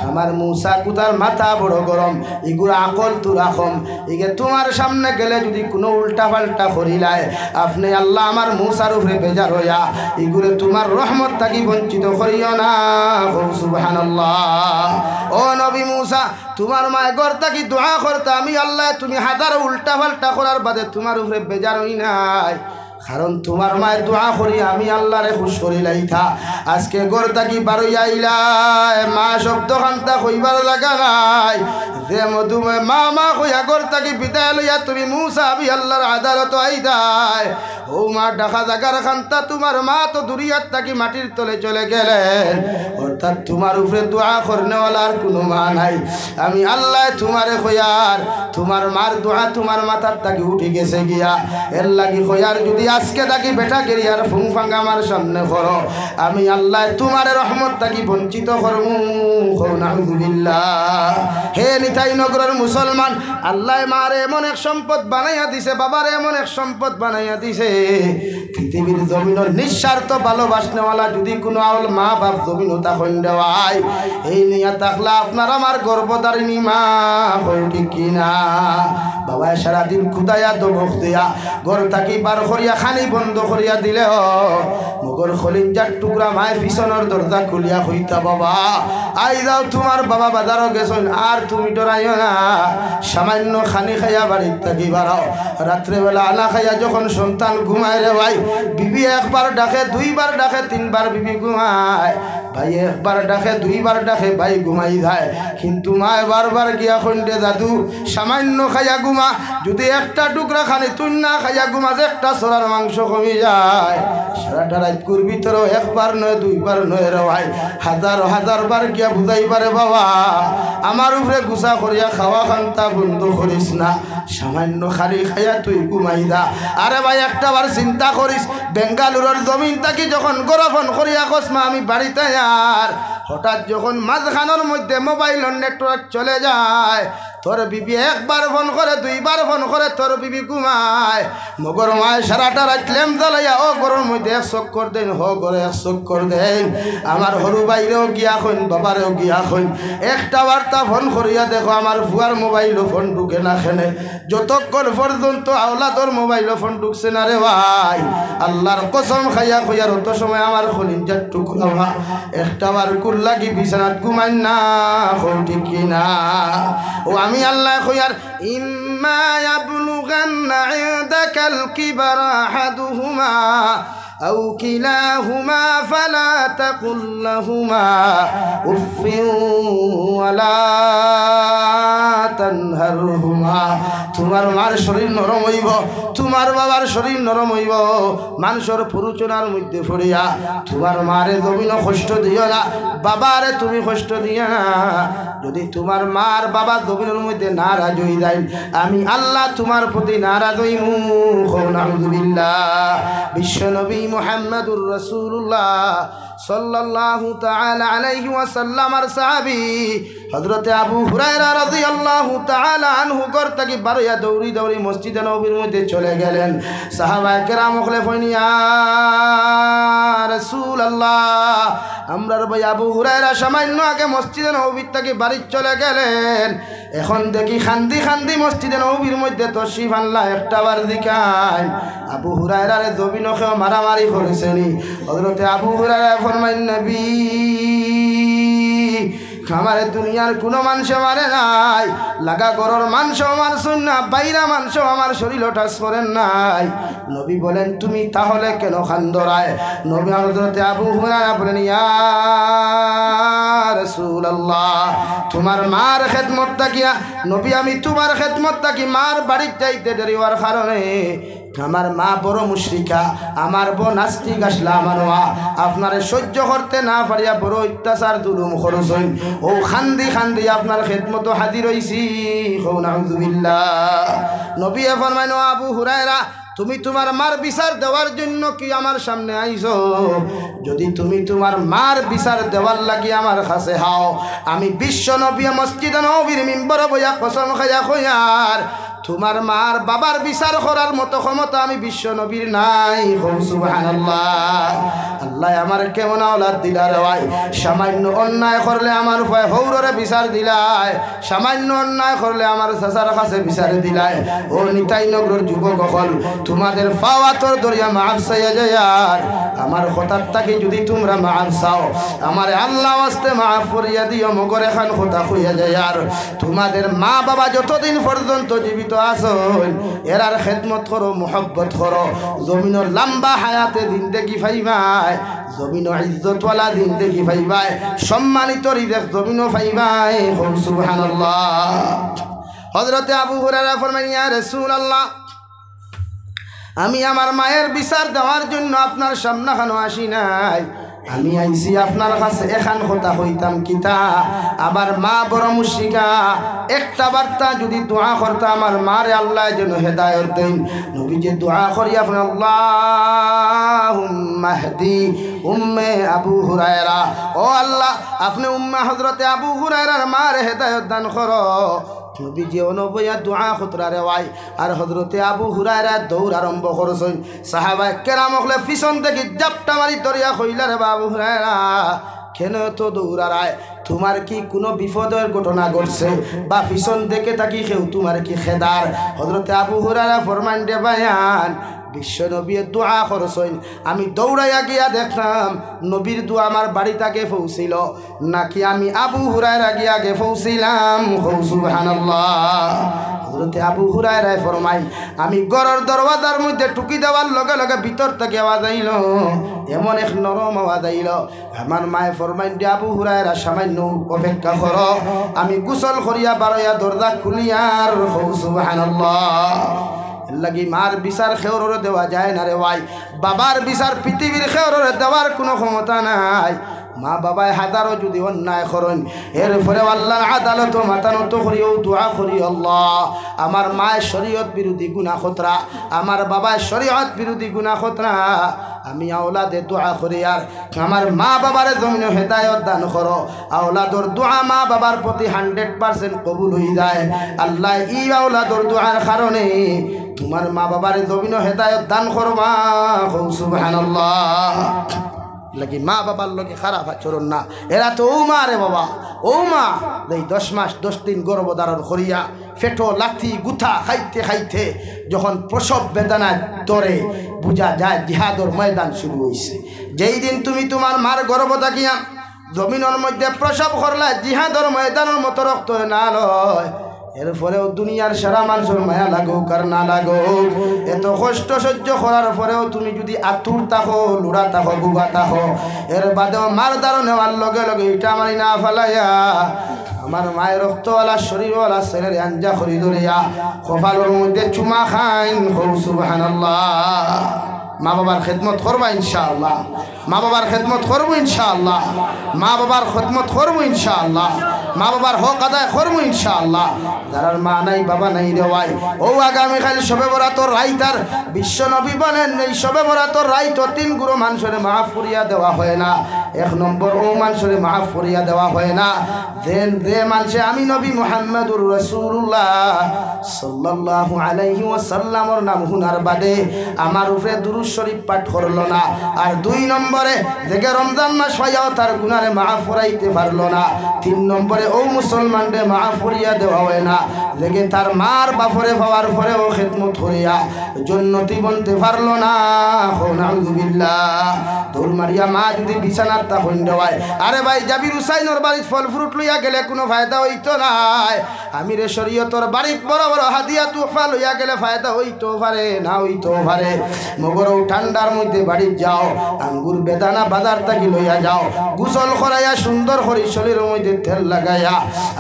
আমার মুসা কুতার মাথা বড় গরম, এগুলো আকল তু রাখম, এগে তোমার সামনে গেলে যদি কোনো উল্টা পাল্টা করিলায় আপনি আল্লাহ আমার মুসার উপরে বেজার হইয়া এগুলো তোমার রহমত থাকি বঞ্চিত করিও না। সুবহানাল্লাহ। ও নবী মুসা, তোমার মায় ঘর থাকি দোয়া করতে আমি আল্লাহ তুমি হাজার উল্টা পাল্টা করার বাদে তোমার উপরে বেজার হই নাই, কারণ তোমার মায়ের দোয়া করি আমি আল্লাহরে খুশ করি লাইথা। আজকে ঘর থাকি বারোই আইলাই মা শব্দ খান্তা কইবার লাগা নাই, যে মধুময় মা মা কইয়া ঘর থাকি বিদায় লইয়া তুমি মুসা আমি আল্লাহর আদালত আইতায়, ও মা ডাকা জাগার খান্তা তোমার মা তো দুরিয়ার থাকি মাটির তলে চলে গেলেন, অর্থাৎ তোমার উপরে দোয়া করনেওয়ালার কোনো মা নাই। আমি আল্লাহ তোমারে কইয়ার তোমার মার দোয়া তোমার মাথার থাকি উঠে গেছে গিয়া, এর লাগি কইয়ার যদি আজকে থাকি বেটা গেরিয়ার ফুং ফাঙ্গা আমার সামনে করো আমি আল্লাহ তোমার রহমত থাকি বঞ্চিত করমু। নাউযুবিল্লাহ। হে নিতাই নগরের মুসলমান, আল্লাহ মারে এমন এক সম্পদ বানাইয়া দিছে, বাবার এমন এক সম্পদ বানাইয়া দিছে, পৃথিবীর জমিনের নিঃস্বার্থ ভালোবাসনেওয়ালা যদি কোনো আউল মা বাপ জমিন তখন দেওয়ায় এই নিয়ে থাকলে আপনার আমার গর্ভধারিণী মা হই ঠিক কিনা? বাবা সারাদিন খুদাইয়া দমক দিয়া ঘর থাকি বার করিয়া খানি বন্ধ করিয়া দিলেও মগর খলিঞ্জার টুকরা মায়ের পিছনের দরজা খুলিয়া হইতা, বাবা আই যাও তোমার বাবা বাজারও গেছেন আর তুমি ডরাইও না, সামান্য খানি খাইয়া বাড়ির থাকি বাড়াও। রাত্রেবেলা আনা খাইয়া যখন সন্তান ঘুমায় রে ভাই, বিবি একবার ডাকে দুইবার ডাকে তিনবার বিবি ঘুমায়, ভাই একবার ডাকে দুইবার ডাকে ভাই ঘুমাই যায়, কিন্তু মায় বারবার গিয়া খন্ডে দাদু সামান্য খাইয়া ঘুমা, যদি একটা টুকরা খানি তুই না খাইয়া ঘুমা যে একটা সরার মাংস কমে যায়। সারাটা রাত করবি তোর একবার নয় দুইবার নয় রে ভাই, হাজার হাজার বার গিয়া বুঝাইবারে বাবা আমার উপরে গুছা করিয়া খাওয়া খান্তা বন্ধ করিস না, সামান্য খালি খাইয়া তুই ঘুমাই দা। আরে ভাই একটা বার চিন্তা করিস, বেঙ্গালুরের জমিন থাকি যখন গরফন করিয়া কসমা আমি বাড়িতে আর হঠাৎ যখন মাঝখানোর মধ্যে মোবাইলের নেটওয়ার্ক চলে যায়, তোর বিবি একবার ফোন করে দুইবার ফোন করে তোর বিবি ঘুমায়, মগর মায় সারাটা রাত ল্যাম্প জ্বালাইয়া ও ঘরের মধ্যে এক চক্কর দেন হ করে এক চক্কর দেন। আমার সরু বাইরেও গিয়া হইন বাবারেও গিয়া হইন একটা বার্তা ফোন করিয়া দেখো আমার ভুয়ার মোবাইলও ফোন ঢুকে না খেনে, যতক্ষণ পর্যন্ত আওলাদর মোবাইলও ফোন ঢুকছে না রে ভাই আল্লাহর কসম খাইয়া কইয়ার অত সময় আমার খলিঞ্জার টুকরা একটা বার কুল লাগি বিছানাত ঘুমাই না হল ঠিক কিনা? ও আমি আল্লাহ কইয়ার ইম্মা ইয়াবলুগান্না ইনদাকাল কিবারা আহাদুহুমা আও কিলাহুমা ফালা তাকুল লাহুমা উফিন ওয়ালা তানহারহুমা। তোমার মার শরীর নরম হইব, তোমার বাবার শরীর নরম হইব, মানুষের প্ররোচনার মধ্যে পড়িয়া তোমার মারে জমিন কষ্ট দিও না, বাবারে তুমি কষ্ট দিও না। যদি তোমার মার বাবা জমিনের মধ্যে নারাজ হয়ে যায় আমি আল্লাহ তোমার প্রতি নারাজ হইমু। নাউযুবিল্লাহ। বিশ্বনবী মুহাম্মদুর রাসূলুল্লাহ সাল্লাল্লাহু তাআলা আলাইহি ওয়াসাল্লামের সাহাবী হযরতে আবু হুরায়রা রাদিয়াল্লাহু তাআলা আনহু ঘর থেকে বারোয়া দৌড়ি দৌড়ি মসজিদে নববীর মধ্যে চলে গেলেন। সাহাবায়ে কেরাম বলে ইয়া রাসূলুল্লাহ আমরার ভাই আবু হুরায়রা সামান্য আগে মসজিদে নববীর থেকে বাড়ি চলে গেলেন। এখন দেখি খান্দি খান্দি মসজিদে নববীর মধ্যে তশরিফ আনলা একটা বার দেখায় আবু হুরায়রার জমিনকেও মারামারি করেছেনি। হযরতে আবু হুরায়রা ফরমাইন নবী আমার দুনিয়ার কোনো মানুষ মারে নাই, লাগা গরর মাংস আমার শুন না, বাইরা মাংস আমার শরীর টাচ করেন নাই। নবী বলেন তুমি তাহলে কেন খান্দরায়? নবী হযরতে আবু হুরায়রা বলেন ইয়া রাসূলুল্লাহ তোমার মার খেদমত তাকিয়া নবী আমি তোমার খেদমত তাকি মার বাড়ির যাইতে দেরি হওয়ার কারণে আমার মা বড় মুশরিকা, আমার বোন নাস্তিক আসলা আমার মা আপনারে সহ্য করতে না পারিয়া বড় অত্যাচার জুলুম খরচ হইল। ও খান্দি খান্দি আপনার খেদমত হাজির হইছি। নাউযুবিল্লাহ। নবী ফরমাইন আবু হুরায়রা তুমি তোমার মার বিচার দেওয়ার জন্য কি আমার সামনে আইছো? যদি তুমি তোমার মার বিচার দেওয়ার লাগি আমার কাছে হাও, আমি বিশ্ব নবী মসজিদে নববীর মিম্বরে বইয়া কসম খাইয়া কইয়ার তোমার মার বাবার বিচার করার মতো ক্ষমতা আমি বিশ্ব নবীর নাই। সুবহানাল্লাহ। আল্লাহ আমার কেমন আওলাদ দিলার ভাই, সামান্য অন্যায় করলে আমার ভয় হৌররে বিচার দিলায়, সামান্য অন্যায় করলে আমার চাচার কাছে বিচার দিলায়। ও নিতাই নগরের যুবক হল তোমাদের ফাওয়াতর দরিয়া মাফ চাইয়া যায়, আর আমার কথার তাকে যদি তোমরা মাফ চাও আমার আল্লাহ ওয়াস্তে মাফ করিয়া দিও, মগর এখান কথা হইয়া যায়। আর তোমাদের মা বাবা যতদিন পর্যন্ত জীবিত আসন এরার খেদমত করো, মোহব্বত করো, জমিনের লম্বা হায়াতে জিন্দেগি পাইবাই, জমিনের ইজ্জতওয়ালা জিন্দেগি পাইবাই, সম্মানিত রিজেক জমিনও পাইবাই। সুবহানাল্লাহ। হযরতে আবু হুরায়রা ফরমাইলেন ইয়া রাসূলুল্লাহ আমি আমার মায়ের বিচার দেওয়ার জন্য আপনার সামনাখানো আসি নাই, আমি আইছি আপনার কাছে এখান কথা হইতাম কিতা আমার মা বড় মুশরিকা, একটা বার্তা যদি দোয়া করতা আমার মারে আল্লাহ যেন হেদায়েত দেন। নবী যে দোয়া করি আপনার আল্লাহুম্মা হদি উম্মে আবু হুরায়রা, ও আল্লাহ আপনি উম্মে হযরতে আবু হুরায়রার মারে হেদায়েত দান করো। নবী যে অনবয়া দোয়া খতরা রেওয়াই আর হযরতে আবু হুরায়রা দৌড় আরম্ভ করছেন। সাহাবায়ে কেরাম হলে পিছন থেকে জাপটা মারি দরিয়া কইলা রে আবু হুরায়রা কেন তো দৌড়ায়, তোমার কি কোনো বিপদের ঘটনা ঘটছে বা পিছন থেকে তাকি কেউ তোমার কি খেদার? হযরতে আবু হুরায়রা ফরমান দে বায়ান বিশ্ব নবীর দোয়া করছেন, আমি দৌড়াইয়া গিয়া দেখলাম নবীর দোয়া আমার বাড়িটাকে পৌঁছিল নাকি আমি আবু হুরায়রা গিয়া আগে পৌঁছিলাম। সুবহানাল্লাহ। হযরতে আবু হুরায়রা ফরমাই আমি ঘরের দরওয়াজার মধ্যে টুকি দেওয়ার লগে লগে ভিতর থেকে আওয়াজ আইল, এমন এক নরম আওয়াজ আইল। আমার মায়ে ফরমাইন যে আবু হুরায়রা সামান্য অপেক্ষা করো, আমি গোসল করিয়া বারোয়া দরজা খুলিয়ার। সুবহানাল্লাহ। লাগি মার বিচার খেওরে দেওয়া যায় না রে ভাই, বাবার বিচার পৃথিবীর খেওরে দেওয়ার কোনো ক্ষমতা নাই। মা বাবায় হাজারও যদি অন্যায় করেন এরপরে আল্লাহর আদালত মাথা নত করিও দোয়া করি আল্লাহ আমার মায়ের শরীয়ত বিরোধী গুনাহ খতরা, আমার বাবার শরীয়ত বিরোধী গুনাহ খতরা, আমি আওলাদে দোয়া করি আর আমার মা বাবার জমিনে হেদায়েত দান করো। আওলাদর দোয়া মা বাবার প্রতি 100% কবুল হয়ে যায়। আল্লাহ ই আওলাদর দোয়ার কারণে তোমার মা বাবার জমিনে হেদায়েত দান করবা। সুবহানাল্লাহ। লাগি মা বাবার লোকে খারাপ আচরণ না, এরা তো ও মা রে বাবা, ও মা এই 10 মাস 10 দিন গর্ভধারণ করিয়া ফেটো লাথি গুথা খাইতে খাইতে যখন প্রসব বেদনা ধরে বুঝা যায় জিহাদর ময়দান শুরু হয়েছে। যেই দিন তুমি তোমার মার গর্ভ থাকিয়া জমিনের মধ্যে প্রসব করলা জিহাদর ময়দানের মতো রক্ত না লয়, এরপরেও দুনিয়ার সারা মানুষের মায়া লাগুক আর না লাগুক, এত কষ্ট সহ্য করার পরেও তুমি যদি আতুর থাকো, লুড়া থাকো, বুগা থাকো, এর বাদেও মার দ্বারা নেওয়ার লগে লগে ইটা মারি না ফেলাইয়া আমার মায়ের রক্তওয়ালা শরীরওয়ালা ছেলের আঞ্জা খরি ধরিয়া কপালের মধ্যে চুমা খাইন। সুবহানাল্লাহ। মা বাবার খেদমত করবা ইনশাআল্লাহ, মা বাবার খেদমত করবো ইনশাআল্লাহ, মা বাবার খেদমত করবো ইনশাআল্লাহ, মা বাবার হক আদায় করবো ইনশাআল্লাহ। যারার মা নাই বাবা নাই রে ভাই, ও আগামীকাল শবে বরাতর রাইতার বিশ্ব নবী বলেন এই শবে বরাতর রাইত 3 গুরু মানুষের মাফ করিয়া দেওয়া হয় না, এক নম্বর ও মানুষের মাফ করিয়া দেওয়া হয় না যে মানুষে আমি নবী মুহাম্মদুর রাসূলুল্লাহ সাল্লাল্লাহু আলাইহি ওয়াসাল্লামর নাম হুনার বাদে আমার উপরে দুরূদ শরীফ পাঠ করলো না। আর দুই নম্বরে দেখে রমজান মাস পাইয়াও তার গুনারে মাফ করাইতে পারলো না। তিন নম্বরে ও মুসলমানরে মাফ করিয়া দেওয়া হয় না দেখে তার মার বাপরে পাওয়ার পরেও খেদমত করিয়া জন্নতি বনতে পারলো না। নাউযুবিল্লাহ। দৌড় মারিয়া মা যদি বিছানার তা হইন দেওয়ায়, আরে ভাই জাবির হুসাইনের বাড়ির ফল ফ্রুট লইয়া গেলে কোনো ফায়দা হইতো নাই। আমিরে শরীয়তর বাড়ির বড় বড় হাদিয়া তুফা লইয়া গেলে ফায়দা হইতো পারে না হইতো পারে। মগরও ঠান্ডার মধ্যে বাড়ি যাও, আঙ্গুর বেদানা বাজার থাকি লইয়া যাও, গোসল করাইয়া সুন্দর করে শরীরের মধ্যে তেল লাগাইয়া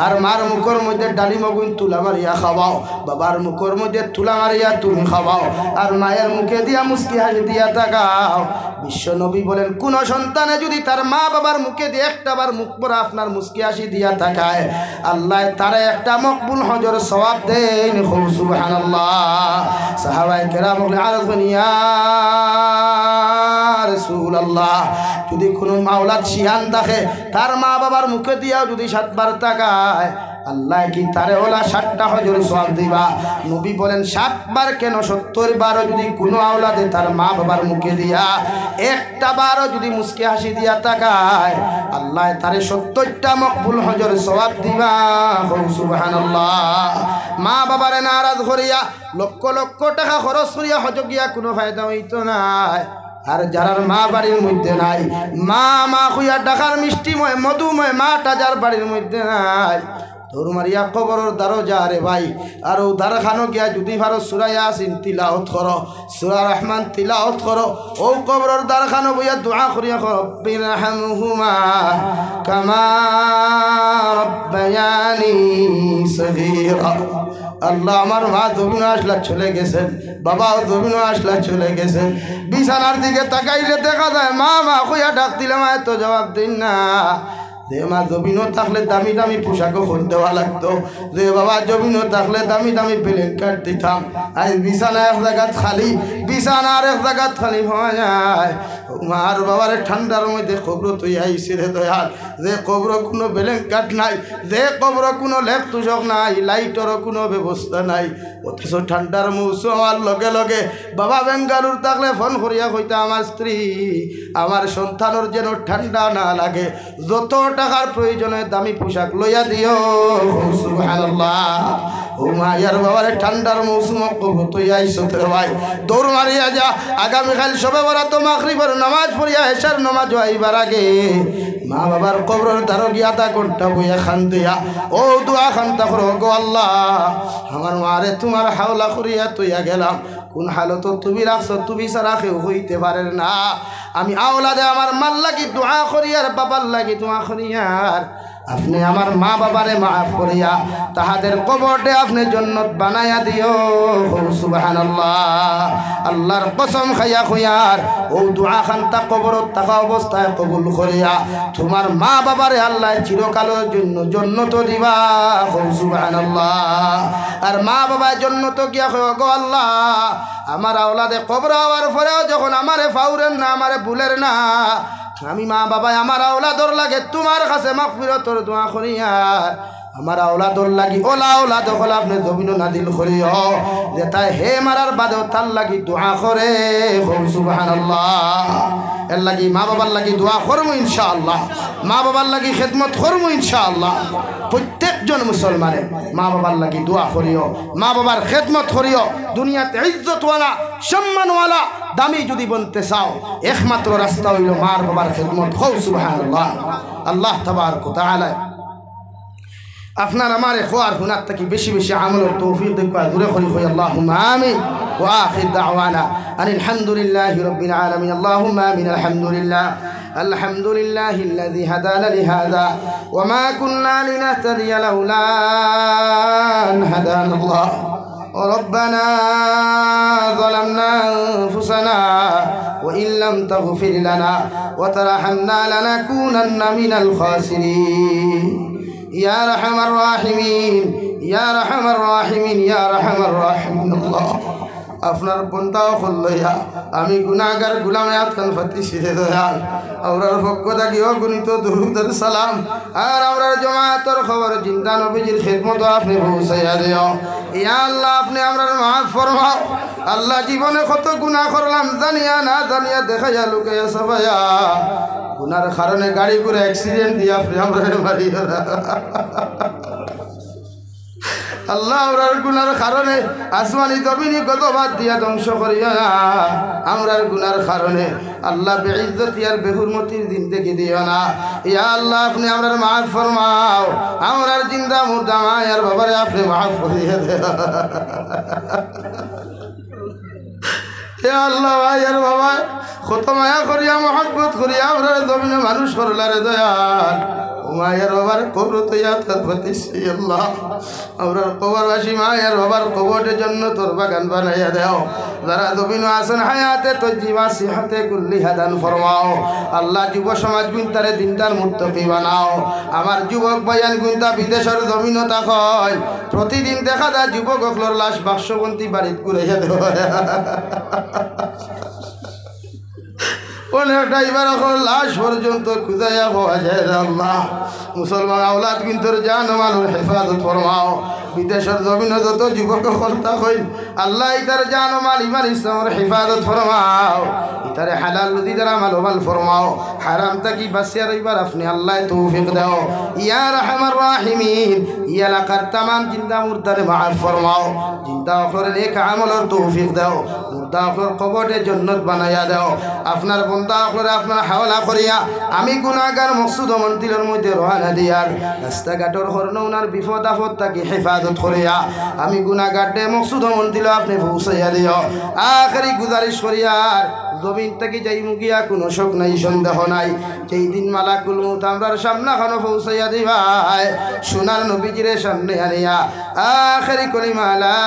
আর মার মুখের মধ্যে ডালি মগুন তুলা মারিয়া খাওয়াও, বাবার মুখের মধ্যে তুলা মারিয়া তুমি খাওয়াও, আর মায়ের মুখে দিয়া মুস্কি হাসি দিয়া তাকাও। বিশ্ব নবী বলেন কোন সন্তানে যদি তার মা বাবার মুখে দিয়ে একটাবার মুখ পরা আপনার মুস্কি হাসি দিয়া তাকায়, আল্লাহ তারে একটা মকবুল হজর সওয়াব দেন। সুবহানাল্লাহ। সাহাবায়ে কেরাম বলে আরজ বনিয়া রাসূলুল্লাহ, যদি কোনো মাওলাদ শিয়ান থাকে তার মা বাবার মুখে দিয়াও যদি 7 বার তাকায়, আল্লাহ কি তারে ওলা 60টা হজর সওয়াব দিবা। নবী বলেন 60 বার কেন 70 বারও যদি কোনো আওলাদে তার মা বাবার মুখে দিয়া একটা বারও যদি মুস্কি হাসি দিয়া তাকায়, আল্লাহ তারে 70টা মকবুল হজর সওয়াব দিবা। সুবহানাল্লাহ। মা বাবারে নারাজ করিয়া লক্ষ লক্ষ টাকা খরচ করিয়া হজ গিয়া কোনো ফায়দা হইতো নাই। আর যারার মা বাড়ির মধ্যে নাই, মা মা খুইয়া ডাকার মিষ্টিময় মধুময় মাটা যার বাড়ির মধ্যে নাই, তোর মারিয়া কবরের দ্বারও যা রে ভাই। আর ও দ্বারখানো গিয়া যদি ভারো সূরা ইয়াসিন তিলাওয়াত করো, সূরা রহমান তিলাওয়াত করো, ও কবরের দ্বারখানো বইয়া দোয়া করিয়া রব্বিরহামহুমা কামা রব্বায়ানি সগীরা। আল্লাহ আমার মা জমিন আসলা চলে গেছেন, বাবাও জমিন আসলা চলে গেছেন, বিছানার দিকে তাকাইলে দেখা যায় মা মা কইয়া ডাক দিলে মা তো জবাব দিন না। যে মা জমিনও থাকলে দামি দামি পোশাকও দেওয়া লাগতো, যে বাবা জমিনও থাকলে দামি দামি প্লেন কাট দিতাম। আজ বিছানা এক জায়গাত খালি, বিছানা আর এক জায়গাত খালি হওয়া যায়। মার বাবার ঠান্ডার মধ্যে কবর তুই আইসি রে দয়াল, যে কবর কোনো বেলেন কাট নাই, যে কবর কোনো লেপ তুষক নাই, লাইটেরও কোনো ব্যবস্থা নাই। অথচ ঠান্ডার মৌসুম আমার লগে লগে বাবা বেঙ্গালুর থাকলে ফোন করিয়া কইতা আমার স্ত্রী আমার সন্তানের যেন ঠান্ডা না লাগে, যত টাকার প্রয়োজনে দামি পোশাক লইয়া দিও। সুবহানাল্লাহ। ও মায়ার বাবার ঠান্ডার মৌসুম কবর তুই আইসো ভাই, দৌড় মারিয়া যা। আগামীকাল সবে বরাত মাগরিবের নামাজ পড়িয়া এশার নামাজ আইবার আগে মা বাবার কবরের দ্বারো গিয়া তা ঘন্টা বইয়া খান দিয়া ও দোয়া খান্তা করো, গো আল্লাহ আমার মারে তোমার হাওলা করিয়া তুইয়া গেলাম, কোন হালত তুমি রাখছো, তুমি ছাড়া কেউ হইতে পারে না। আমি আওলাদে আমার মাল লাগি দোয়া করিয়ার, বাবার লাগি দোয়া করিয়ার, আপনি আমার মা বাবারে মাফ করিয়া তাহাদের কবরটে আপনি জান্নাত বানায়া দিও। সুবহানাল্লাহ। আল্লাহর কসম খাইয়া খুয়ার ও দোয়া খান্তা কবরত থাকা অবস্থায় কবুল করিয়া তোমার মা বাবারে আল্লাহ চিরকালের জন্য জান্নাত দিবা। সুবহানাল্লাহ। আর মা বাবা জান্নাত গিয়া কয়, গো আল্লাহ আমার আওলাদে কবর হওয়ার পরেও যখন আমারে ফাউরেন না, আমারে ভুলের না, আমি মা বাবা আমার আওলাদর লাগে তোমার কাছে মাগফিরাতর দোয়া করিয়ার, আমার আওলাদর লাগি ওলা আওলাদ হল আপনি জমিন নাদিল করিও, যে তাই হে মারার বাদেও তার লাগি দোয়া করে। সুবহানাল্লাহ। এর লাগি মা বাবার লাগি দোয়া করবো ইনশাআল্লাহ, মা বাবার লাগি খেদমত করবো ইনশাআল্লাহ। প্রত্যেকজন মুসলমানের মা বাবার লাগি দোয়া করিও, মা বাবার খেদমত করিও। দুনিয়াতে ইজ্জতওয়ালা সম্মানওয়ালা দামি যদি বনতে চাও, একমাত্র রাস্তা হইল মার বাবার খেদমত হও। সুবহানাল্লাহ। আল্লাহ তাবারক ওয়া তাআলা আপনার আমার খোয়ার হুনার থেকে বেশি বেশি আমলের তৌফিক দেখবা দূরে করি হই। আল্লাহুম্মা আমিন। ওয়া আখির দাওয়ানা আনিল হামদুলিল্লাহি রাব্বিল আলামিন। আল্লাহুম্মা আমিন। আলহামদুলিল্লাহ আলহামদুলিল্লাহিল্লাযী হাদানা লিহাযা ওয়া মা কুন্না লিনাহতাদিয়া লাউলা আন হাদানাল্লাহ। ربنا ظلمنا أنفسنا وإن لم تغفر لنا وترحمنا لنكونن من الخاسرين يا أرحم الراحمين يا أرحم الراحمين يا أرحم الراحمين। الله আপনার বন্ধাও লইয়া আমি গুনাহগার গুলামে আতকান ফাতি শিরে দয়াল আমরার পক্ষ থাকি অগণিত দরুদের সালাম আর আমরার জমায়েতের খবর জিন্দা নবীজির খিদমত আপনি পৌঁছাইয়া দিও ইয়া আল্লাহ আপনি আমরার মাফ ফরমাও আল্লাহ জীবনে কত গুনাহ করলাম জানিয়া না জানিয়া দেখাইয়া লুকাইয়া সবাইয়া গুনার কারণে গাড়ি করে অ্যাক্সিডেন্ট দিয়ে আপনি আমরার মারিয়া আল্লাহ আমরার গুনার কারণে আসমানি জমিনি কত বাদ দিয়া ধ্বংস করিয়া না আমরার গুনার কারণে আল্লাহ বেইজ্জতি আর বেহুরমতির দিন থেকে দিও না ইয়া আল্লাহ আপনি আমরার মাফ ফরমাও আমরার জিন্দা মুর্দা মায়ের বাবারে আপনি মাফ করিয়া দেন ইয়া আল্লাহ মায়ের বাবা কত মায়া করিয়া মহব্বত করিয়া আমরার জমিনে মানুষ করলারে দয়াল মায়ের বাবার কবর তৈয়া তারপতি আল্লাহ আমরার কবরবাসী মায়ের বাবার কবরের জন্য তোর বাগান বানাইয়া দেও যারা জমিন আসেন হায়াতে তো জীবা সিহাতে কুল্লি হাদান ফরমাও আল্লাহ যুব সমাজ গুনতারে দিনটার মুত্তাকি বানাও আমার যুবক ভাইয়ান গুনতা বিদেশের জমিনও তাকয় প্রতিদিন দেখা যায় যুবক অকলর লাশ বাক্সবন্তি বাড়িত কুড়াইয়া দেও অনেকটা এবার এখন লাশ পর্যন্ত খুঁজাইয়া পাওয়া যায় আল্লাহ মুসলমান আওলাদ কিন্তু জান মানুষ হেফাজত ফরমাও বিদেশের জমিনে যত যুবক কর্তা হইল আল্লাহ ইতার জান মাল ইমান ইসলামের হেফাজত ফরমাও ইতারে হালাল রুজিদার আমাল ওমাল ফরমাও হারাম তাকি বাঁচিয়া রইবার আপনি আল্লাহ তৌফিক দাও ইয়া রাহমার রাহিমিন ইয়া এলাকার তামাম জিন্দা মুর্দারে মাফ ফরমাও জিন্দা অখরের নেক আমলের তৌফিক দাও মুর্দা অখর কবরে জান্নাত বানাইয়া দাও আপনার বন্দা অখরে আপনার হাওলা করিয়া আমি গুনাহগার মকসুদ মন্দিরের মধ্যে রওনা দিয়ার রাস্তাঘাটর হরণ ওনার বিপদ আপদ তাকে হেফাজত করিয়া আমি গুনাহগারটে মকসুদ মন্দির আপনি পৌঁছাইয়া দিও আখেরি গুজারিশ করিয়ার জমিন থেকে যাই মুগিয়া কোনো শোক নাই সন্দেহ নাই যেই দিন মালাকুল মউত আমরার সামনে খানো পৌঁছাইয়া দিবাই সোনার নবীজিরে সামনে আনিয়া আখেরি কলিমা লা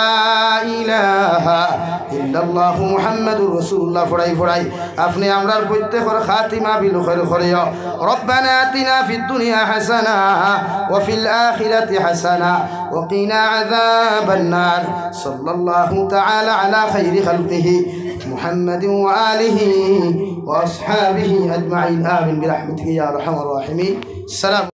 ইলাহা ইল্লাল্লাহু মুহাম্মাদুর রাসূলুল্লাহ ফড়াই ফড়াই আপনি আমরার প্রত্যেকের খাতিমা বিল খায়র করিও রব্বানা আতিনা ফিদ দুনিয়া হাসানা ওয়া ফিল আখিরাতি হাসানা ওয়া কিনা আযাবান নার সাল্লাল্লাহু তাআলা আলা খায়রি খালকিহি محمد وآله وأصحابه أجمعين آمين برحمتك يا أرحم الراحمين السلام